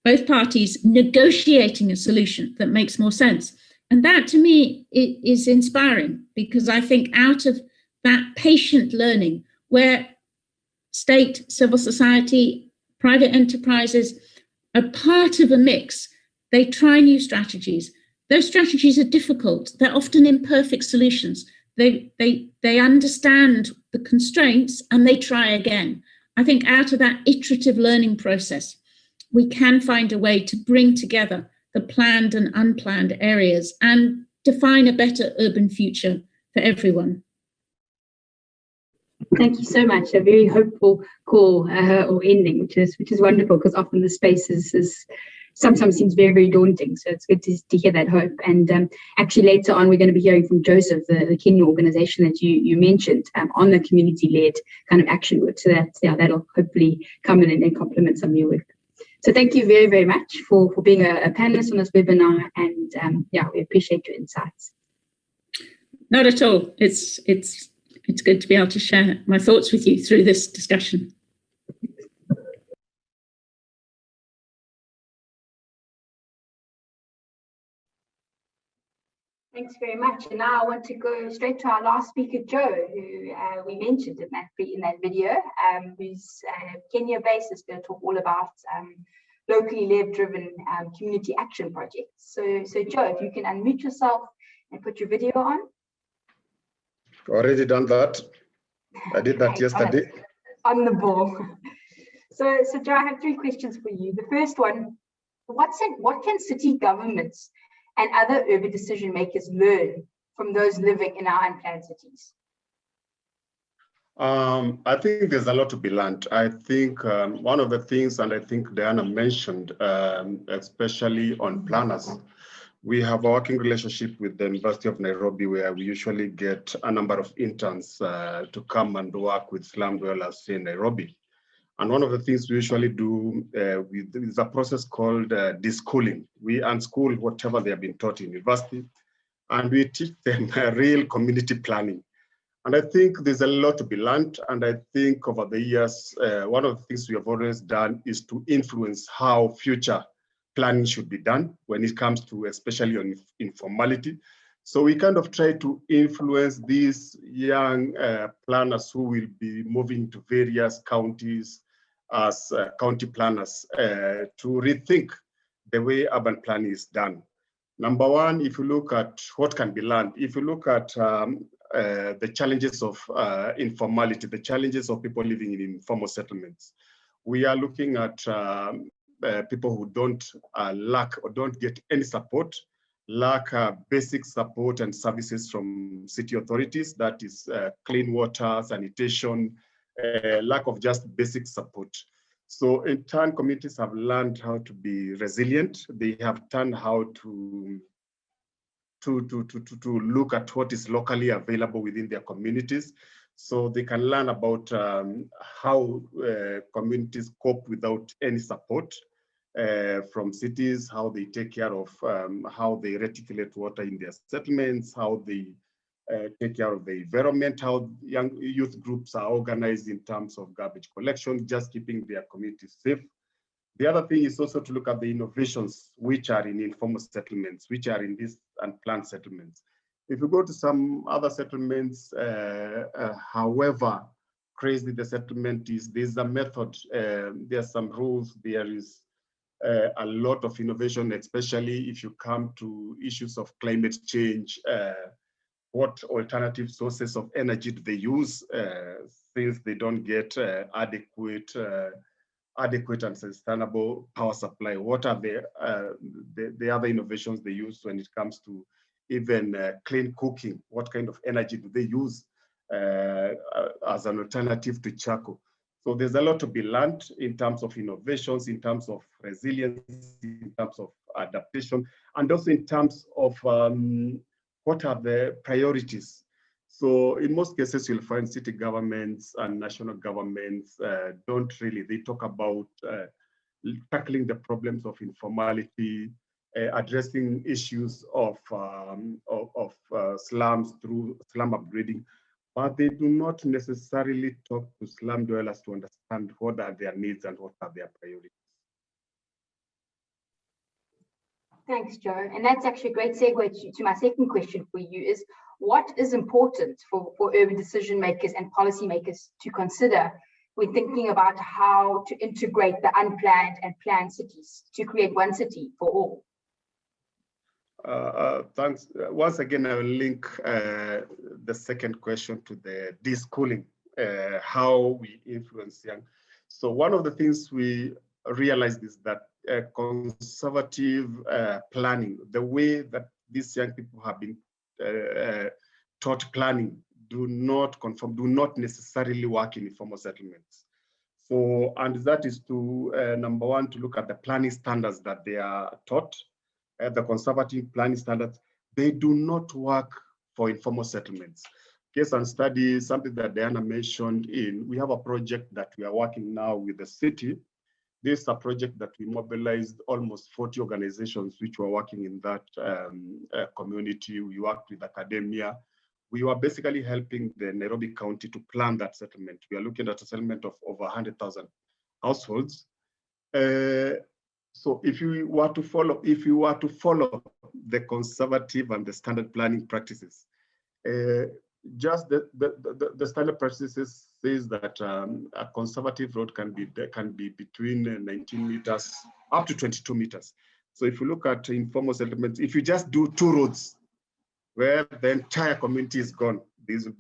S4: both parties negotiating a solution that makes more sense. And that to me is inspiring, because I think out of that patient learning where state, civil society, private enterprises are part of a mix, they try new strategies. Those strategies are difficult. They're often imperfect solutions. They understand the constraints and they try again. I think out of that iterative learning process, we can find a way to bring together the planned and unplanned areas and define a better urban future for everyone.
S1: Thank you so much. A very hopeful call or ending, which is wonderful, because often the space is sometimes seems very, very daunting. So it's good to hear that hope. And actually later on, we're going to be hearing from Joseph, the Kenya organization that you mentioned, on the community-led kind of action work. So that'll hopefully come in and complement some of your work. So thank you very, very much for being a panelist on this webinar. And we appreciate your insights.
S4: Not at all. It's good to be able to share my thoughts with you through this discussion.
S1: Thanks very much. And now I want to go straight to our last speaker, Joe, who we mentioned in that video, who's Kenya-based, is going to talk all about locally led-driven community action projects. So Joe, if you can unmute yourself and put your video on.
S6: Already done that. I did that yesterday.
S1: On the ball. So Joe, I have 3 questions for you. The first one, what can city governments and other urban decision makers learn from those living in our unplanned cities?
S6: I think there's a lot to be learned. I think one of the things, and I think Diana mentioned, especially on planners, we have a working relationship with the University of Nairobi, where we usually get a number of interns to come and work with slum dwellers in Nairobi. And one of the things we usually do is a process called deschooling. We unschool whatever they have been taught in university, and we teach them real community planning. And I think there's a lot to be learned. And I think over the years, one of the things we have always done is to influence how future planning should be done when it comes to, especially on informality. So we kind of try to influence these young planners who will be moving to various counties as county planners to rethink the way urban planning is done. Number one, if you look at what can be learned, if you look at the challenges of informality, the challenges of people living in informal settlements, we are looking at people who don't lack or don't get any support, lack basic support and services from city authorities, that is clean water, sanitation, lack of just basic support. So in turn, communities have learned how to be resilient. They have learned how to look at what is locally available within their communities. So they can learn about how communities cope without any support from cities, how they take care of, how they reticulate water in their settlements, how they take care of the environment, how young youth groups are organized in terms of garbage collection, just keeping their communities safe. The other thing is also to look at the innovations which are in informal settlements, which are in these unplanned settlements. If you go to some other settlements, however crazy the settlement is, there's a method, there are some rules, there is a lot of innovation, especially if you come to issues of climate change. What alternative sources of energy do they use, since they don't get adequate and sustainable power supply? What are the other innovations they use when it comes to even clean cooking? What kind of energy do they use as an alternative to charcoal? So there's a lot to be learned in terms of innovations, in terms of resilience, in terms of adaptation, and also in terms of what are the priorities. So in most cases, you'll find city governments and national governments don't really, they talk about tackling the problems of informality, addressing issues of slums through slum upgrading, but they do not necessarily talk to slum dwellers to understand what are their needs and what are their priorities.
S1: Thanks, Joe. And that's actually a great segue to my second question for you is, what is important for urban decision makers and policymakers to consider when thinking about how to integrate the unplanned and planned cities to create one city for all?
S6: Thanks. Once again, I will link the second question to the deschooling, how we influence young. So one of the things we realized is that conservative planning, the way that these young people have been taught planning, do not necessarily work in informal settlements. So, and that is to, number one, to look at the planning standards that they are taught. The conservative planning standards, they do not work for informal settlements. Case and study, something that Diana mentioned we have a project that we are working now with the city. This is a project that we mobilized almost 40 organizations which were working in that community. We worked with academia. We were basically helping the Nairobi County to plan that settlement. We are looking at a settlement of over 100,000 households. So if you were to follow the conservative and the standard planning practices, just the standard practices says that a conservative road can be between 19 meters up to 22 meters. So if you look at informal settlements, if you just do 2 roads where the entire community is gone, there'll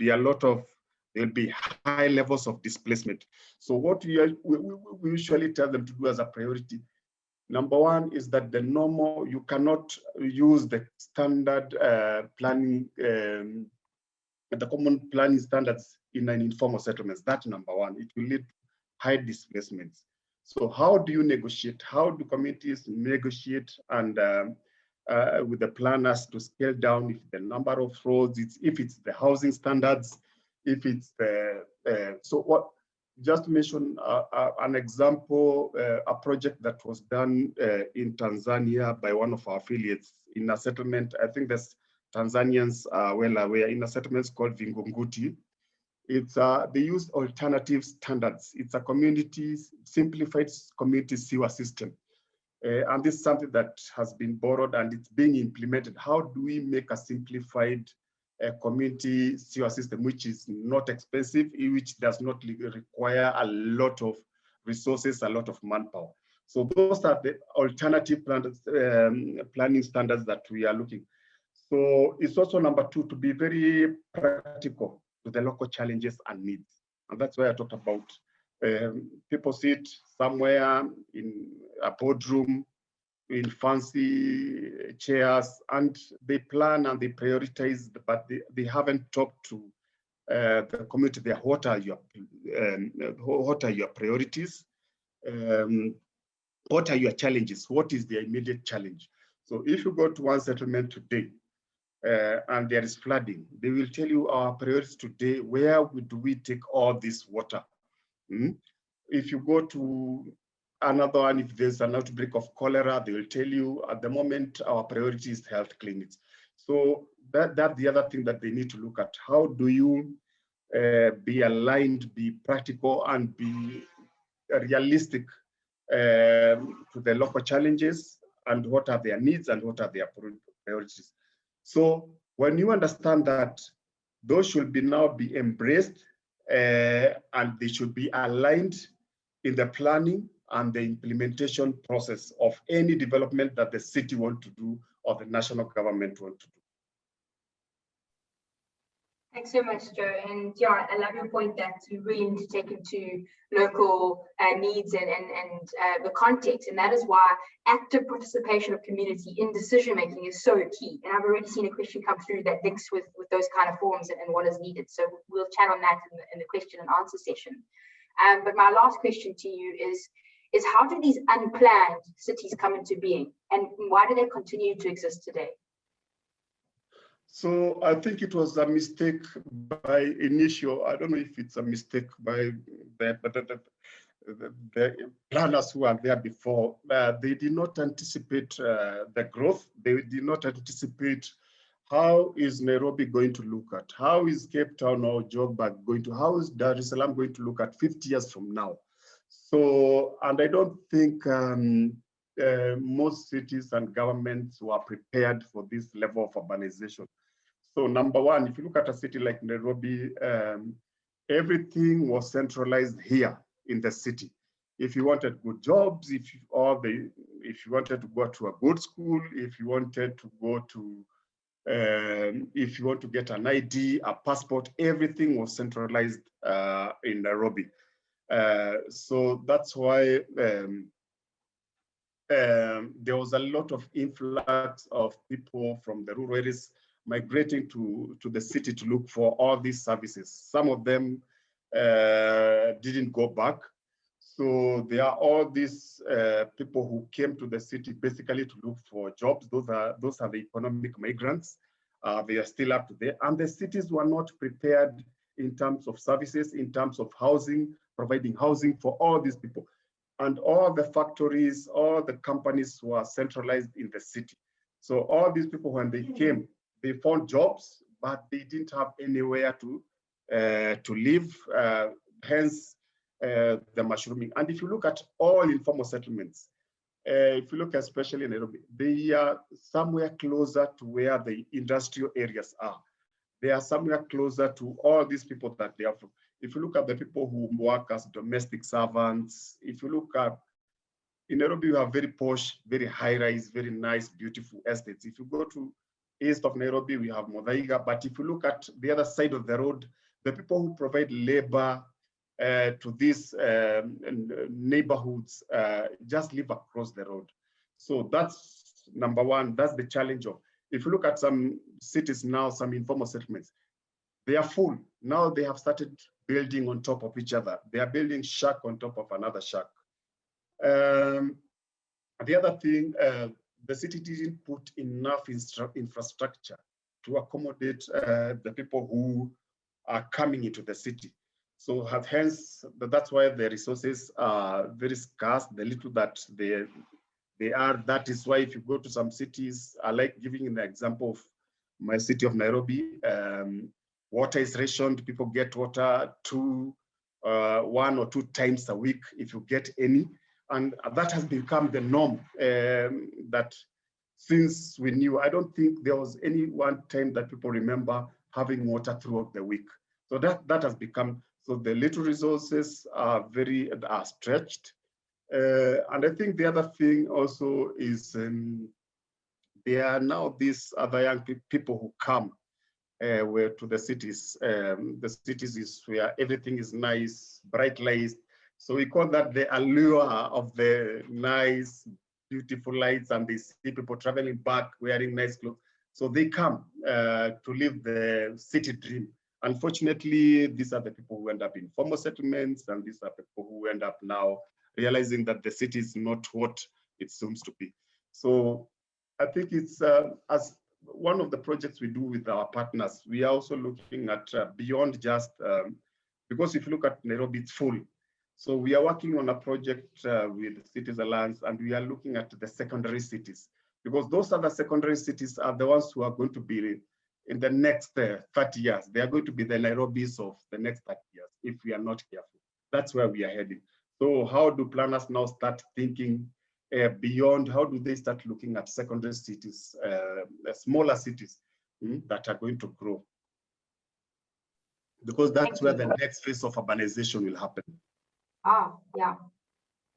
S6: be high levels of displacement. So what we usually tell them to do as a priority, number one is that you cannot use the standard planning, the common planning standards in an informal settlement. That's number one. It will lead to high displacements. So how do you negotiate? How do communities negotiate and with the planners to scale down if the number of roads, if it's the housing standards, if it's just to mention an example, a project that was done in Tanzania by one of our affiliates in a settlement. I think there's Tanzanians are well aware, in a settlement called Vingunguti. It's they use alternative standards. It's a simplified community sewer system. And this is something that has been borrowed and it's being implemented. How do we make a simplified community sewer system, which is not expensive, which does not require a lot of resources, a lot of manpower? So those are the alternative planning standards that we are looking. So it's also number 2, to be very practical to the local challenges and needs. And that's why I talked about people sit somewhere in a boardroom in fancy chairs and they plan and they prioritize, but they haven't talked to the community there. What are your priorities? What are your challenges? What is the immediate challenge? So if you go to one settlement today and there is flooding, they will tell you our priorities today, where do we take all this water? If you go to another one, if there's an outbreak of cholera, they will tell you at the moment our priority is health clinics. So that's the other thing that they need to look at. How do you be aligned, be practical, and be realistic to the local challenges, and what are their needs and what are their priorities? So when you understand that those should now be embraced and they should be aligned in the planning and the implementation process of any development that the city want to do or the national government want to do.
S1: Thanks so much, Joe. And yeah, I love your point that you really need to take into local needs and the context. And that is why active participation of community in decision making is so key. And I've already seen a question come through that links with those kind of forums and what is needed. So we'll chat on that in the question and answer session. But my last question to you is how do these unplanned cities come into being, and why do they continue to exist today?
S6: So I think it was a mistake by initial, I don't know if it's a mistake by the planners who are there before. They did not anticipate the growth. They did not anticipate how is Nairobi going to look at, how is Cape Town or Joburg going to, how is Dar es Salaam going to look at 50 years from now? So, and I don't think most cities and governments were prepared for this level of urbanization. So number one, if you look at a city like Nairobi, everything was centralized here in the city. If you wanted good jobs, if you wanted to go to a good school, if you wanted to go to, if you want to get an ID, a passport, everything was centralized in Nairobi. So that's why there was a lot of influx of people from the rural areas migrating to the city to look for all these services. Some of them didn't go back. So there are all these people who came to the city basically to look for jobs. Those are the economic migrants. They are still up to there. And the cities were not prepared in terms of services, in terms of housing, providing housing for all these people. And all the factories, all the companies were centralized in the city. So all these people, when they came, they found jobs, but they didn't have anywhere to live, hence the mushrooming. And if you look at all informal settlements, if you look especially in Nairobi, they are somewhere closer to where the industrial areas are. They are somewhere closer to all these people that they are from. If you look at the people who work as domestic servants, if you look at, in Nairobi, you have very posh, very high-rise, very nice, beautiful estates. If you go to east of Nairobi, we have Muthaiga. But if you look at the other side of the road, the people who provide labor to these neighborhoods just live across the road. So that's number one. That's the challenge of, if you look at some cities now, some informal settlements, they are full. Now they have started building on top of each other. They are building shack on top of another shack. The other thing, the city didn't put enough infrastructure to accommodate the people who are coming into the city. So hence, that's why the resources are very scarce, the little that they are. That is why if you go to some cities, I like giving an example of my city of Nairobi, water is rationed, people get water 1 or 2 times a week, if you get any. And that has become the norm that since we knew, I don't think there was any one time that people remember having water throughout the week. So that has become, so the little resources are stretched. And I think the other thing also is there are now these other young people who come to the cities. The cities is where everything is nice, bright lights. So we call that the allure of the nice, beautiful lights, and they see people traveling back wearing nice clothes. So they come to live the city dream. Unfortunately, these are the people who end up in formal settlements, and these are people who end up now realizing that the city is not what it seems to be. So I think it's as one of the projects we do with our partners, we are also looking at beyond just, because if you look at Nairobi, it's full. So we are working on a project with Cities Alliance, and we are looking at the secondary cities, because those other secondary cities are the ones who are going to be in the next 30 years. They are going to be the Nairobis of the next 30 years if we are not careful. That's where we are heading. So how do planners now start thinking beyond? How do they start looking at secondary cities, smaller cities that are going to grow? Because that's where the next phase of urbanization will happen.
S1: Yeah.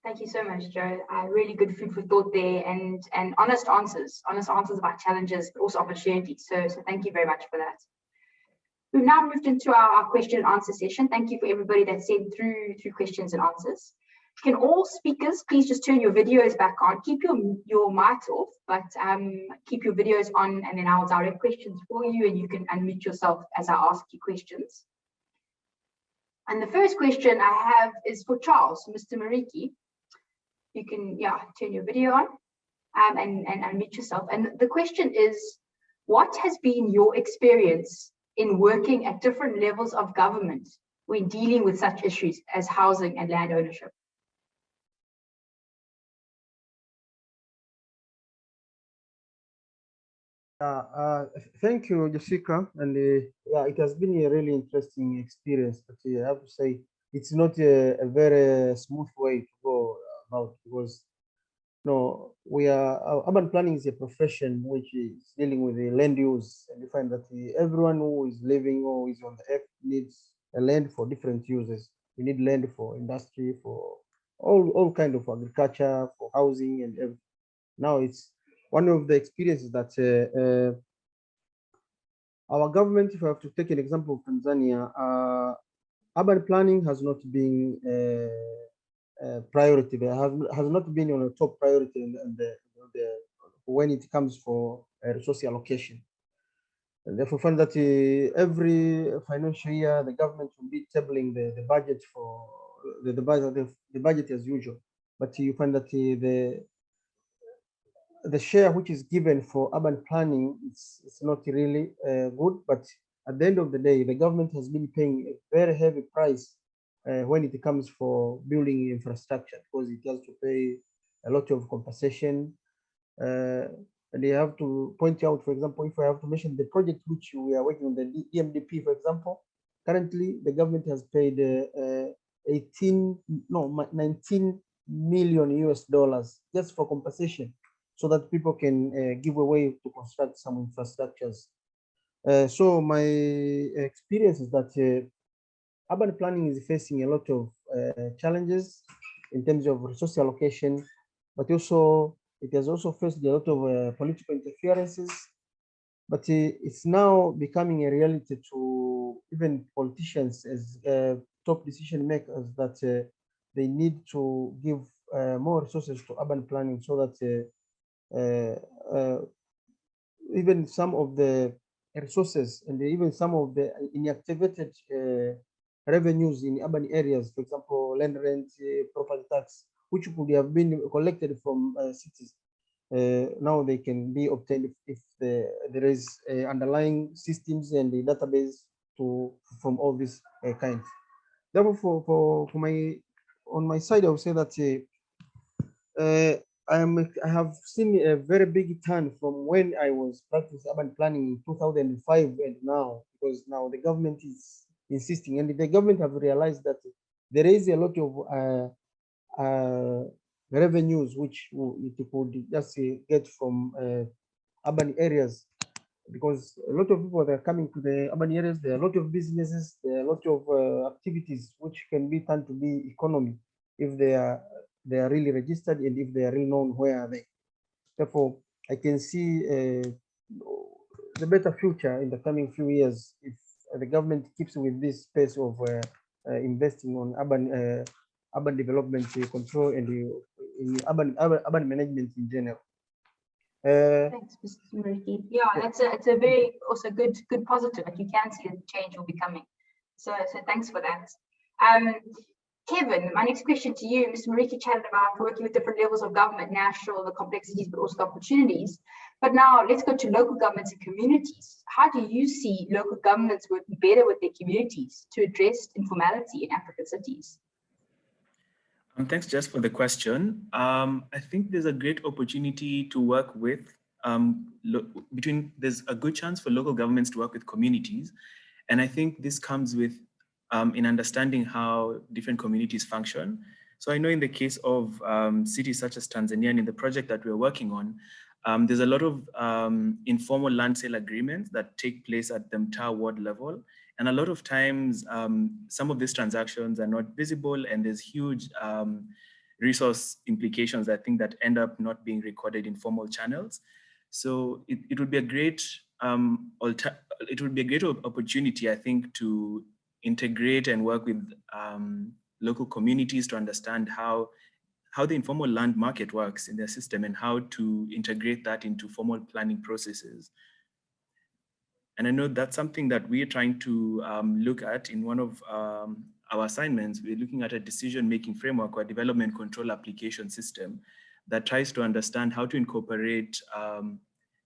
S1: Thank you so much, Joe. Really good food for thought there, and honest answers about challenges, but also opportunities. So thank you very much for that. We've now moved into our question and answer session. Thank you for everybody that sent through questions and answers. Can all speakers please just turn your videos back on? Keep your mics off, but keep your videos on, and then I'll direct questions for you, and you can unmute yourself as I ask you questions. And the first question I have is for Charles, Mr. Mouriki. You can, turn your video on and unmute yourself. And the question is, what has been your experience in working at different levels of government when dealing with such issues as housing and land ownership?
S2: Thank you, Jessica. And it has been a really interesting experience, but I have to say it's not a very smooth way to go about, because urban planning is a profession which is dealing with the land use, and you find that everyone who is living or is on the earth needs a land for different uses. We need land for industry, for all kind of agriculture, for housing, and everything. Now it's one of the experiences that our government, if I have to take an example of Tanzania, urban planning has not been priority. There has not been on a top priority in when it comes for resource allocation. And therefore, find that every financial year the government will be tabling the budget for the budget as usual, but you find that the share which is given for urban planning it's not really good. But at the end of the day, the government has been paying a very heavy price when it comes for building infrastructure, because it has to pay a lot of compensation. And they have to point out, for example, if I have to mention the project which we are working on, the EMDP, for example, currently the government has paid 19 million US dollars just for compensation, so that people can give away to construct some infrastructures. So my experience is that urban planning is facing a lot of challenges in terms of resource allocation, but also it has also faced a lot of political interferences. But it's now becoming a reality to even politicians as top decision makers that they need to give more resources to urban planning, so that even some of the resources and even some of the inactivated revenues in urban areas, for example, land rent, property tax, which could have been collected from cities, now they can be obtained if there is underlying systems and the database from all these kinds. Therefore, for on my side, I would say that I have seen a very big turn from when I was practicing urban planning in 2005 and now, because now the government is insisting, and the government have realized that there is a lot of revenues which it could just get from urban areas, because a lot of people that are coming to the urban areas, there are a lot of businesses, there are a lot of activities which can be turned to be economy if they are really registered and if they are really known where are they. Therefore, I can see the better future in the coming few years if the government keeps with this pace of investing on urban development control and in urban management in general.
S1: Thanks, Mr. Mouriki. Yeah, it's a very also good positive, and you can see that the change will be coming. So thanks for that. Kevin, my next question to you, Mr. Mouriki chatted about working with different levels of government, national, the complexities, but also the opportunities. But now let's go to local governments and communities. How do you see local governments working better with their communities to address informality in African cities?
S3: Thanks, Jess, for the question. I think there's a great opportunity to work with, there's a good chance for local governments to work with communities. And I think this comes with in understanding how different communities function. So I know in the case of cities such as Tanzania, and in the project that we're working on, there's a lot of informal land sale agreements that take place at the entire ward level. And a lot of times, some of these transactions are not visible, and there's huge resource implications, I think, that end up not being recorded in formal channels. So it would be a great opportunity, I think, to integrate and work with local communities to understand how the informal land market works in their system and how to integrate that into formal planning processes. And I know that's something that we're trying to look at in one of our assignments. We're looking at a decision-making framework or development control application system that tries to understand how to incorporate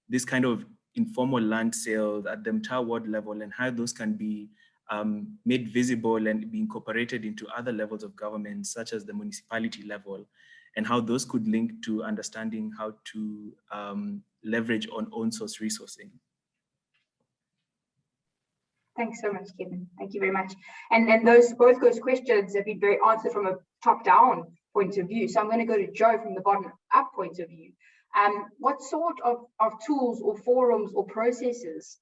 S3: this kind of informal land sales at the entire ward level and how those can be made visible and be incorporated into other levels of government, such as the municipality level, and how those could link to understanding how to leverage on own source resourcing.
S1: Thanks so much, Kevin. Thank you very much. And both those questions have been very answered from a top-down point of view. So I'm going to go to Joe from the bottom-up point of view. What sort of tools or forums or processes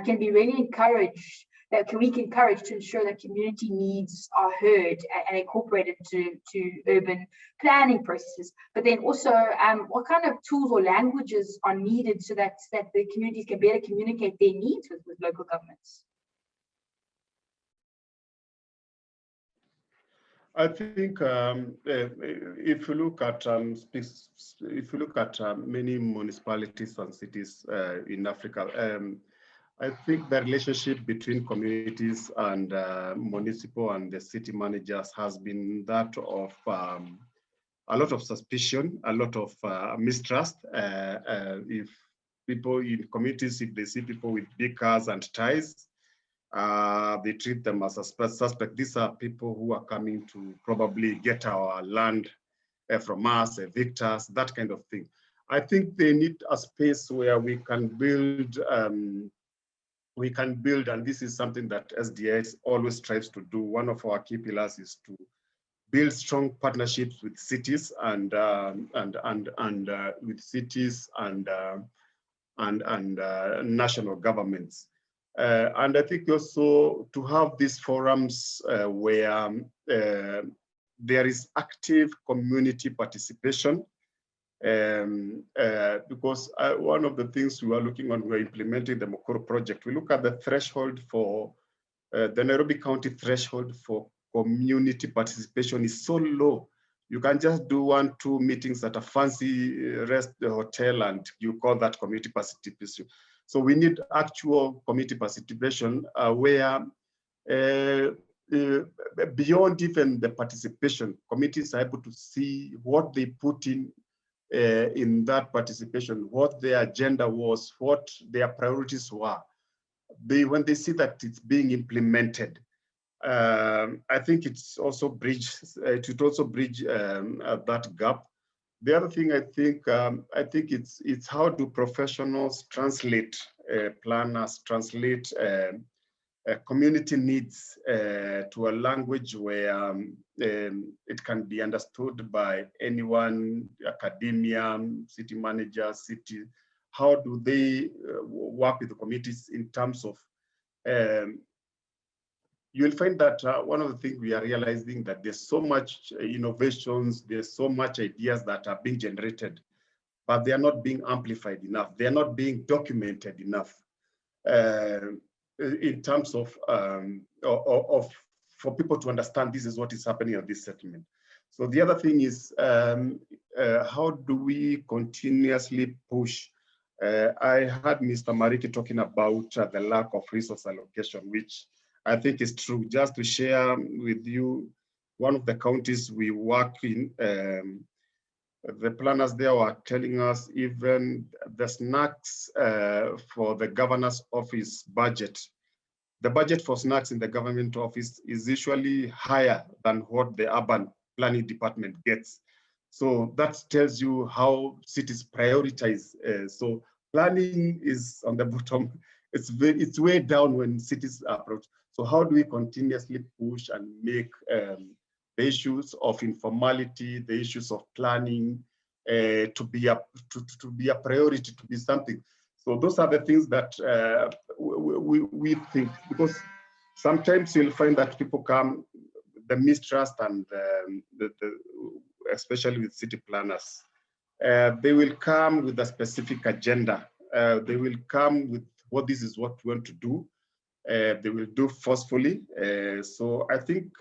S1: can be really encouraged, that we can encourage to ensure that community needs are heard and incorporated to urban planning processes? But then also, what kind of tools or languages are needed so that the communities can better communicate their needs with local governments?
S6: I think if you look at many municipalities and cities in Africa, I think the relationship between communities and municipal and the city managers has been that of a lot of suspicion, a lot of mistrust. If people in communities, if they see people with big cars and ties, they treat them as a suspect. These are people who are coming to probably get our land from us, evict us, that kind of thing. I think they need a space where we can build, and this is something that SDX always strives to do. One of our key pillars is to build strong partnerships with cities and national governments. And I think also to have these forums where there is active community participation, because one of the things we are looking on, we're implementing the Mukuru project. We look at the threshold for the Nairobi County threshold for community participation is so low. You can just do 1-2 meetings at a fancy rest hotel and you call that community participation. So we need actual community participation where beyond even the participation, communities are able to see what they put in that participation, what their agenda was, what their priorities were. When they see that it's being implemented, I think it's also it would also bridge that gap. The other thing I think it's how do professionals translate planners, translate community needs to a language where it can be understood by anyone, academia, city managers, city. How do they work with the communities in terms of you will find that one of the things we are realizing that there's so much innovations, there's so much ideas that are being generated, but they are not being amplified enough. They are not being documented enough in terms of for people to understand this is what is happening at this settlement. So the other thing is how do we continuously push? I heard Mr. Mouriki talking about the lack of resource allocation, which I think is true. Just to share with you, one of the counties we work in, the planners there were telling us even the snacks for the governor's office budget, the budget for snacks in the government office is usually higher than what the urban planning department gets. So that tells you how cities prioritize. So planning is on the bottom. It's way down when cities approach. So how do we continuously push and make the issues of informality, the issues of planning to be a priority, to be something? So those are the things that we think, because sometimes you'll find that people come, the mistrust and especially with city planners. They will come with a specific agenda. They will come with this is what we want to do. They will do forcefully. So I think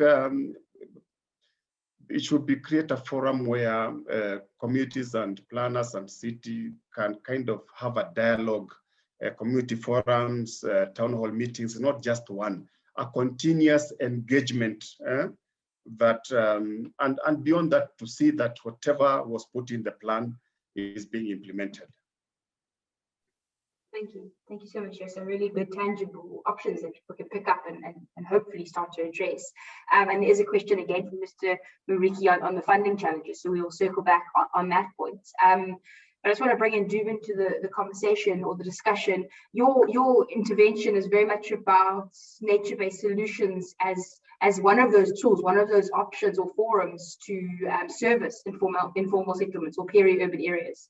S6: it should be create a forum where communities and planners and city can kind of have a dialogue, community forums, town hall meetings, not just one, a continuous engagement that, and beyond that, to see that whatever was put in the plan is being implemented.
S1: Thank you. Thank you so much. Yes, some really good tangible options that people can pick up and hopefully start to address. And there's a question again from Mr. Mouriki on the funding challenges. So we will circle back on that point. But I just want to bring in Dubin to the conversation or the discussion. Your intervention is very much about nature-based solutions as one of those tools, one of those options or forums to service informal settlements or peri-urban areas.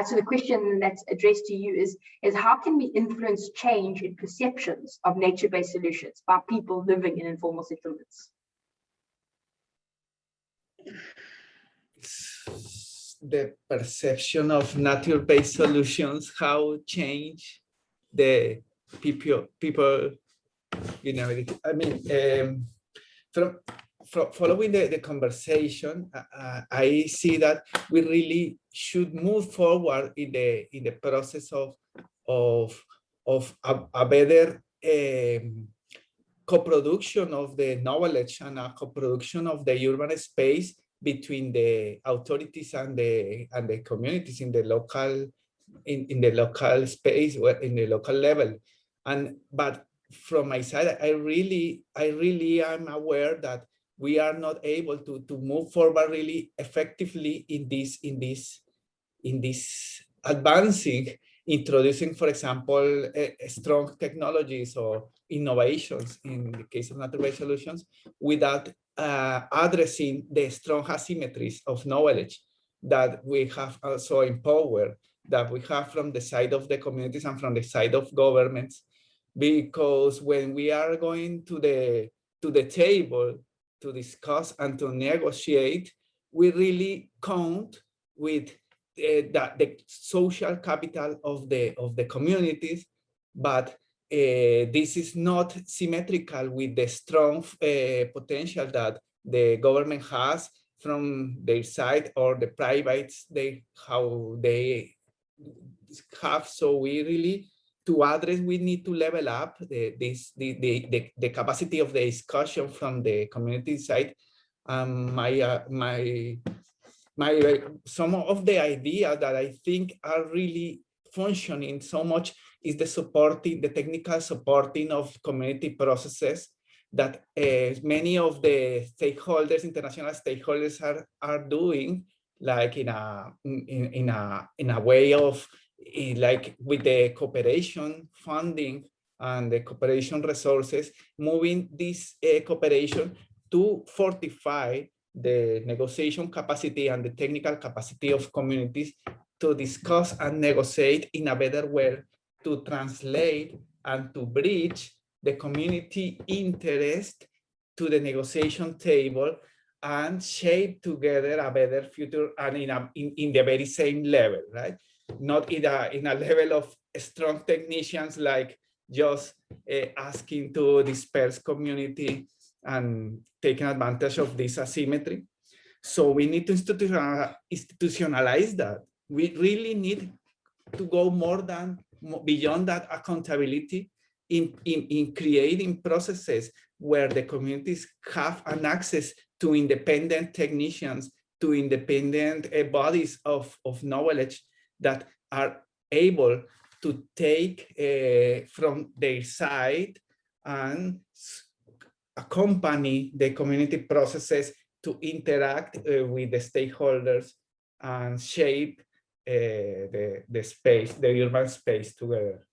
S1: So the question that's addressed to you is how can we influence change in perceptions of nature-based solutions by people living in informal settlements?
S5: The perception of nature-based solutions, how change the people, you know, I mean, from following the conversation, I see that we really should move forward in the process of a better co-production of the knowledge and a co-production of the urban space between the authorities and the communities in the local space or in the local level. But from my side, I really am aware that we are not able to move forward really effectively in this advancing, introducing, for example, strong technologies or innovations in the case of nature-based solutions without addressing the strong asymmetries of knowledge that we have also in power, that we have from the side of the communities and from the side of governments. Because when we are going to the table to discuss and to negotiate, we really count with the social capital of the communities, but this is not symmetrical with the strong potential that the government has from their side or the privates how they have. So we really, to address, we need to level up the capacity of the discussion from the community side. Some of the ideas that I think are really functioning so much is the technical supporting of community processes that many of the stakeholders, international stakeholders, are doing, like in a way of like with the cooperation funding and the cooperation resources, moving this cooperation to fortify the negotiation capacity and the technical capacity of communities to discuss and negotiate in a better way, to translate and to bridge the community interest to the negotiation table and shape together a better future, and in the very same level, right? Not in a level of strong technicians, like just asking to disperse community and taking advantage of this asymmetry. So we need to institutionalize that. We really need to go beyond that accountability in creating processes where the communities have an access to independent technicians, to independent bodies of knowledge that are able to take from their side and accompany the community processes to interact with the stakeholders and shape the space, the urban space together.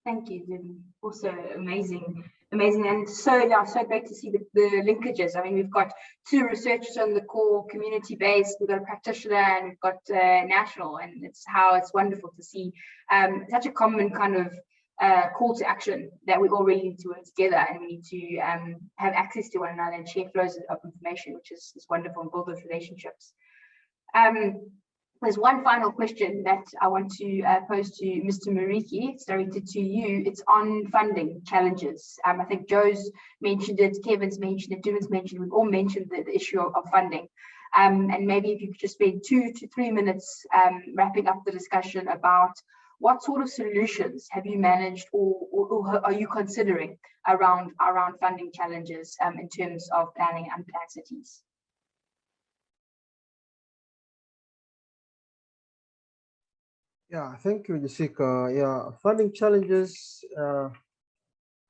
S1: Thank you, Vivian. Also amazing. And so great to see the linkages. I mean, we've got two researchers on the call, community-based, we've got a practitioner, and we've got national, and it's wonderful to see such a common kind of call to action that we all really need to work together, and we need to have access to one another and share flows of information, which is wonderful, and build those relationships. There's one final question that I want to pose to Mr. Mouriki. It's directed to you. It's on funding challenges. I think Joe's mentioned it, Kevin's mentioned it, Dylan's mentioned it, we've all mentioned the issue of funding. And maybe if you could just spend 2 to 3 minutes wrapping up the discussion about what sort of solutions have you managed or are you considering around funding challenges in terms of planning unplanned cities?
S2: Yeah, thank you, Jessica. Yeah, funding challenges. I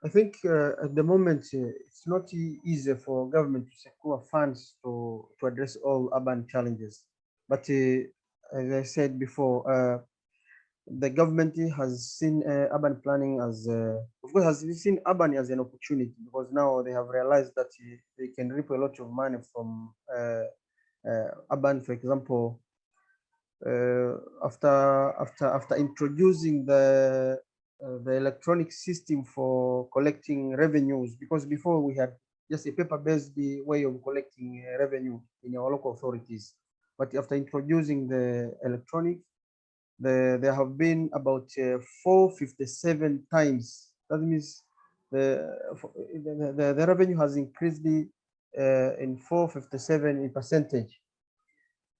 S2: think at the moment it's not easy for government to secure funds to address all urban challenges. But as I said before, the government has seen urban planning as, of course, has seen urban as an opportunity, because now they have realized that they can reap a lot of money from urban, for example. After introducing the electronic system for collecting revenues, because before we had just a paper-based way of collecting revenue in our local authorities, but after introducing the electronic, there have been about 457 times. That means the revenue has increased in 457%.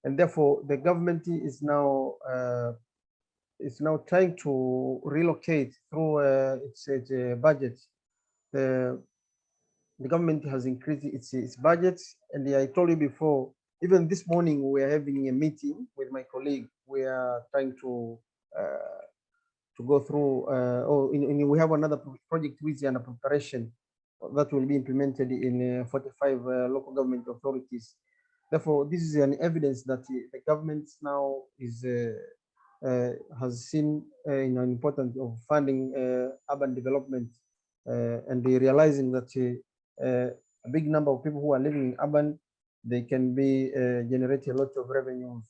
S2: And therefore, the government is now trying to relocate through its budget. The government has increased its budget, and I told you before. Even this morning, we are having a meeting with my colleague. We are trying to go through. We have another project which is under preparation that will be implemented in 45 local government authorities. Therefore, this is an evidence that the government now has seen an importance of funding urban development, and they realizing that a big number of people who are living in urban, they can be generate a lot of revenues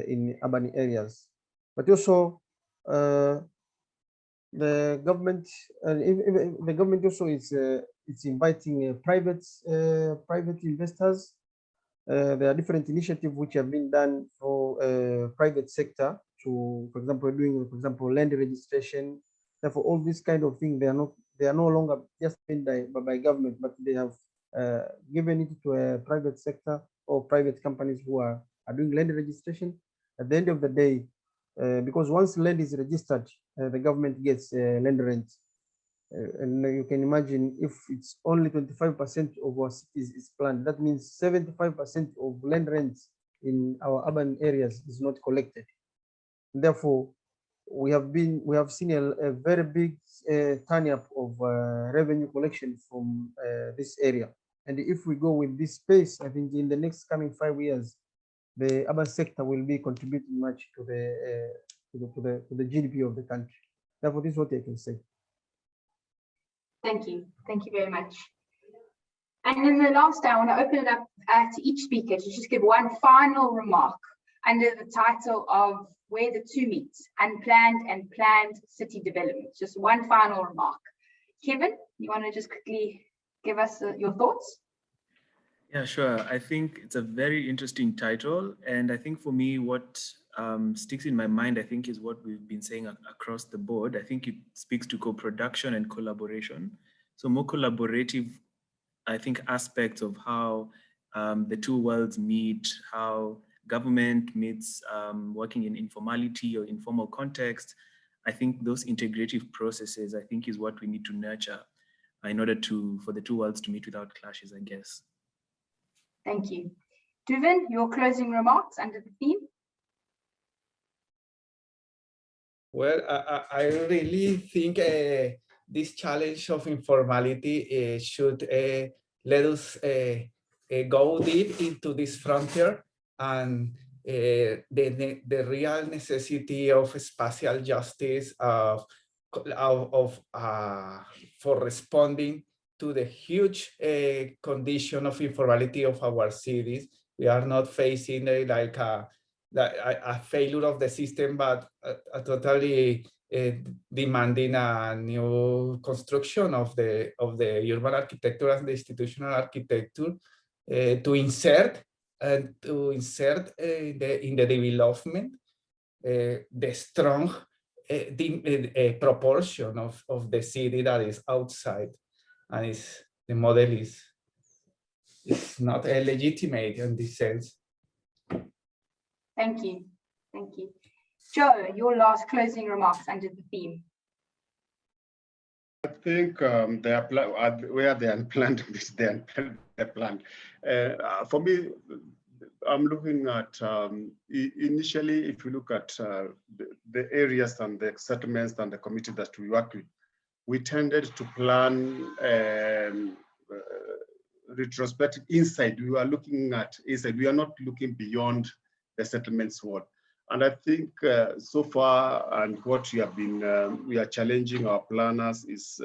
S2: in urban areas. But also, the government also is inviting private investors. There are different initiatives which have been done for private sector to, for example, doing, for example, land registration. Therefore, all these kind of things, they are no longer just made by government, but they have given it to a private sector or private companies who are doing land registration. At the end of the day, because once land is registered, the government gets land rent. And you can imagine if it's only 25% of our cities is planned, that means 75% of land rents in our urban areas is not collected. Therefore, we have seen a very big turn up of revenue collection from this area. And if we go with this pace, I think in the next coming 5 years, the urban sector will be contributing much to the GDP of the country. Therefore, this is what I can say.
S1: Thank you very much. And then the last, I want to open it up to each speaker to just give one final remark under the title of Where the Two Meet, Unplanned and Planned City Development. Just one final remark. Kevin, you want to just quickly give us your thoughts?
S3: Yeah, sure. I think it's a very interesting title. And I think for me, what sticks in my mind, I think, is what we've been saying across the board. I think it speaks to co-production and collaboration. So more collaborative, I think, aspects of how the two worlds meet, how government meets working in informality or informal context. I think those integrative processes, I think, is what we need to nurture in order for the two worlds to meet without clashes, I guess.
S1: Thank you. Duvin, your closing remarks under the theme?
S5: Well, I really think this challenge of informality should let us go deep into this frontier, and the real necessity of spatial justice for responding to the huge condition of informality of our cities. We are not facing a failure of the system, but a totally demanding a new construction of the urban architecture and the institutional architecture to insert in the development the strong proportion of the city that is outside, and the model is not legitimate in this sense.
S1: Thank you. Thank you. Joe, your last closing remarks under the theme.
S6: I think where the unplanned is the unplanned. For me, I'm looking at initially, if you look at the areas and the settlements and the community that we work with, we tended to plan retrospective inside. We are looking at inside. We are not looking beyond the settlements wall. And I think so far, and what we have been, we are challenging our planners is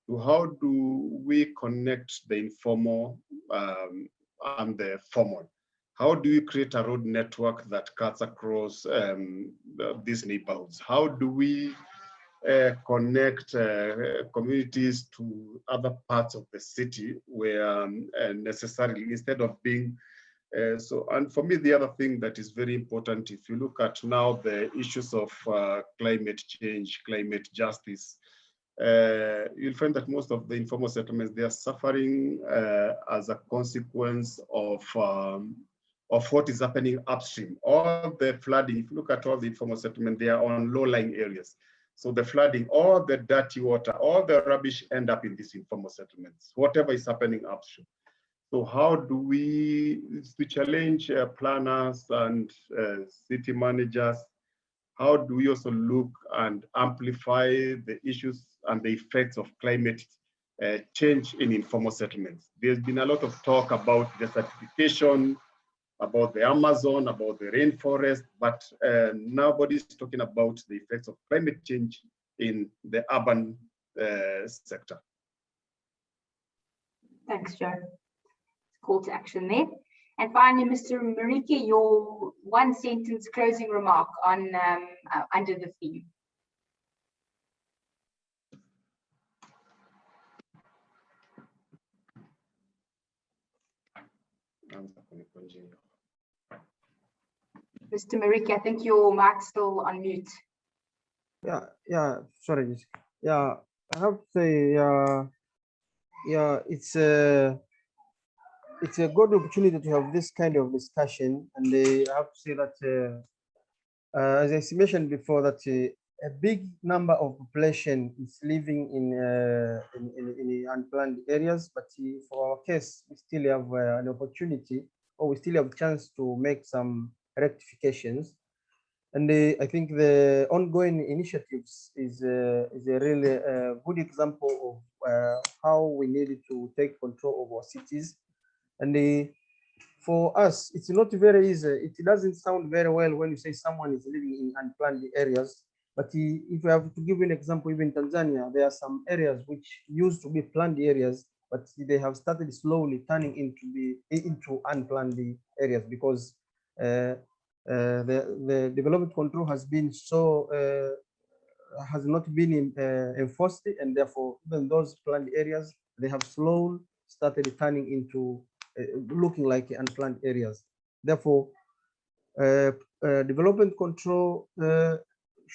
S6: how do we connect the informal and the formal? How do we create a road network that cuts across these neighborhoods? How do we connect communities to other parts of the city where necessarily, instead of being and for me, the other thing that is very important, if you look at now the issues of climate change, climate justice, you'll find that most of the informal settlements, they are suffering as a consequence of what is happening upstream. All the flooding, if you look at all the informal settlements, they are on low-lying areas. So the flooding, all the dirty water, all the rubbish end up in these informal settlements, whatever is happening upstream. So how do we challenge planners and city managers? How do we also look and amplify the issues and the effects of climate change in informal settlements? There's been a lot of talk about desertification, about the Amazon, about the rainforest, but nobody's talking about the effects of climate change in the urban sector.
S1: Thanks, Joe. Call to action there. And finally, Mr. Mouriki, your one sentence closing remark on under the theme. Mr. Mouriki, I think your mic's still on mute.
S2: Yeah, sorry. Yeah, I have to say, yeah, it's a good opportunity to have this kind of discussion, and I have to say that, as I mentioned before, that a big number of population is living in unplanned areas, but for our case, we still have an opportunity, or we still have a chance to make some rectifications. And I think the ongoing initiatives is a really good example of how we needed to take control of our cities. And for us, it's not very easy. It doesn't sound very well when you say someone is living in unplanned areas. But if we have to give an example, even in Tanzania, there are some areas which used to be planned areas, but they have started slowly turning into unplanned areas because the development control has been has not been enforced, and therefore even those planned areas, they have slowly started turning into looking like unplanned areas. Therefore, development control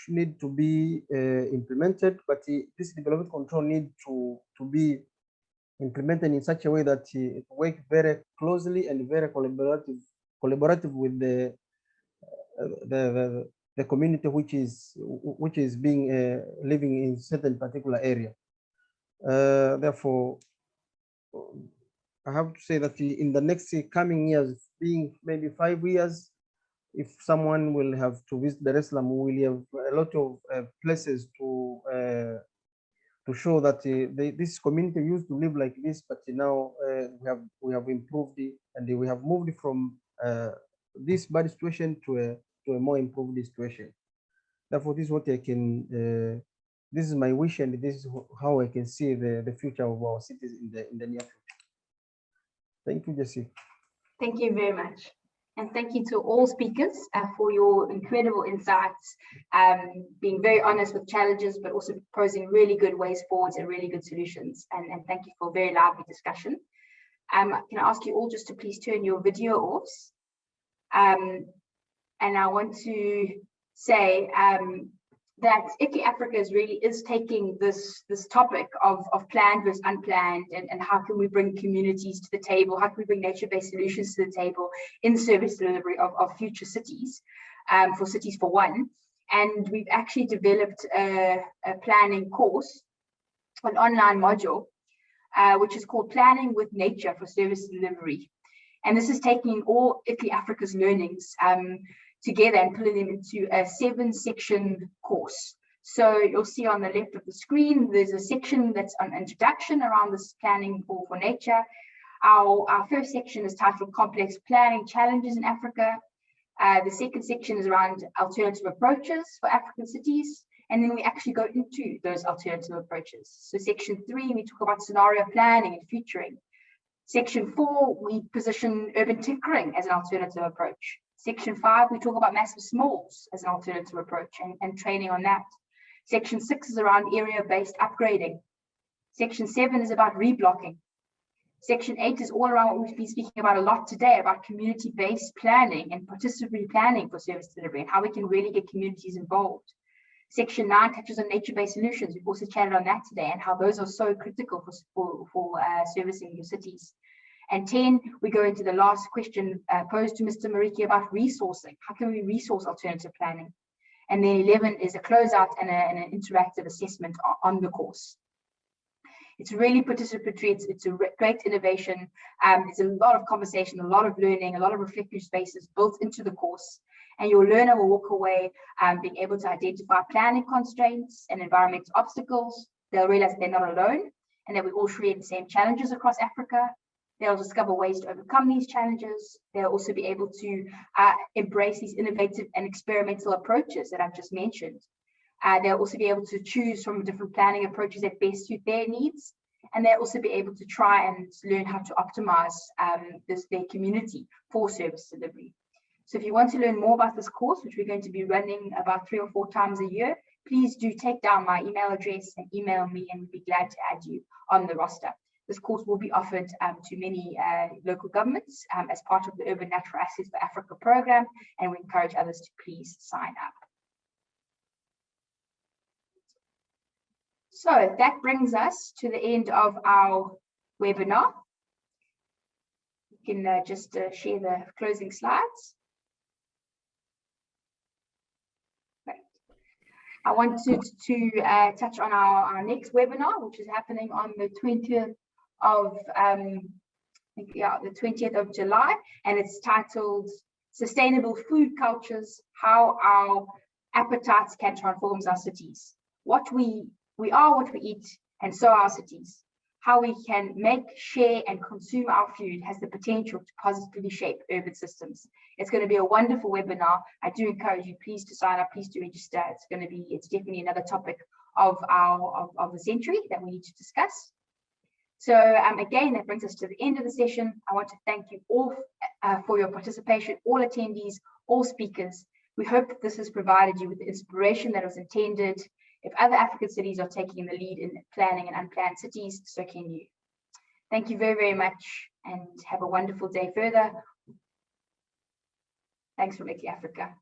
S2: need to be implemented, but this development control need to be implemented in such a way that it work very closely and very collaborative with the community which is being living in certain particular area. Therefore, I have to say that in the next coming years, being maybe 5 years, if someone will have to visit Dar es Salaam, we will have a lot of places to show that this community used to live like this, but now we have improved it, and we have moved from this bad situation to a more improved situation. Therefore, this is what I can. This is my wish, and this is how I can see the future of our cities in the near future. Thank you, Jesse.
S1: Thank you very much. And thank you to all speakers for your incredible insights, being very honest with challenges, but also proposing really good ways forwards and really good solutions. And thank you for a very lively discussion. Can I ask you all just to please turn your video off? And I want to say that ICLEI Africa is taking this topic of planned versus unplanned, and how can we bring communities to the table, how can we bring nature-based solutions to the table in service delivery of future cities, for Cities for One. And we've actually developed a planning course, an online module, which is called Planning with Nature for Service Delivery. And this is taking all ICLEI Africa's learnings together and putting them into a 7-section course. So you'll see on the left of the screen, there's a section that's on introduction around this planning for nature. Our first section is titled Complex Planning Challenges in Africa. The second section is around alternative approaches for African cities. And then we actually go into those alternative approaches. So section 3, we talk about scenario planning and futuring. Section 4, we position urban tinkering as an alternative approach. Section 5, we talk about massive smalls as an alternative approach and training on that. Section 6 is around area-based upgrading. Section 7 is about reblocking. Section 8 is all around what we've been speaking about a lot today, about community-based planning and participatory planning for service delivery and how we can really get communities involved. Section 9 touches on nature-based solutions. We've also chatted on that today and how those are so critical for servicing your cities. And 10, we go into the last question posed to Mr. Mouriki about resourcing. How can we resource alternative planning? And then 11 is a closeout and an interactive assessment on the course. It's really participatory, it's a great innovation. It's a lot of conversation, a lot of learning, a lot of reflective spaces built into the course. And your learner will walk away being able to identify planning constraints and environmental obstacles. They'll realize they're not alone and that we all share the same challenges across Africa. They'll discover ways to overcome these challenges. They'll also be able to embrace these innovative and experimental approaches that I've just mentioned. They'll also be able to choose from different planning approaches that best suit their needs. And they'll also be able to try and learn how to optimize their community for service delivery. So if you want to learn more about this course, which we're going to be running about 3 or 4 times a year, please do take down my email address and email me, and we'd be glad to add you on the roster. This course will be offered to many local governments as part of the Urban Natural Assets for Africa program, and we encourage others to please sign up. So that brings us to the end of our webinar. You can just share the closing slides. I wanted to touch on our next webinar, which is happening on the 20th of the 20th of July, and it's titled Sustainable Food Cultures, How Our Appetites Can Transform Our Cities. What we are what we eat, and so are our cities. How we can make, share, and consume our food has the potential to positively shape urban systems. It's going to be a wonderful webinar. I do encourage you, please, to sign up, please to register. It's definitely another topic of the century that we need to discuss. So again, that brings us to the end of the session. I want to thank you all for your participation, all attendees, all speakers. We hope that this has provided you with the inspiration that was intended. If other African cities are taking the lead in planning and unplanned cities, so can you. Thank you very, very much, and have a wonderful day further. Thanks from ICLEI Africa.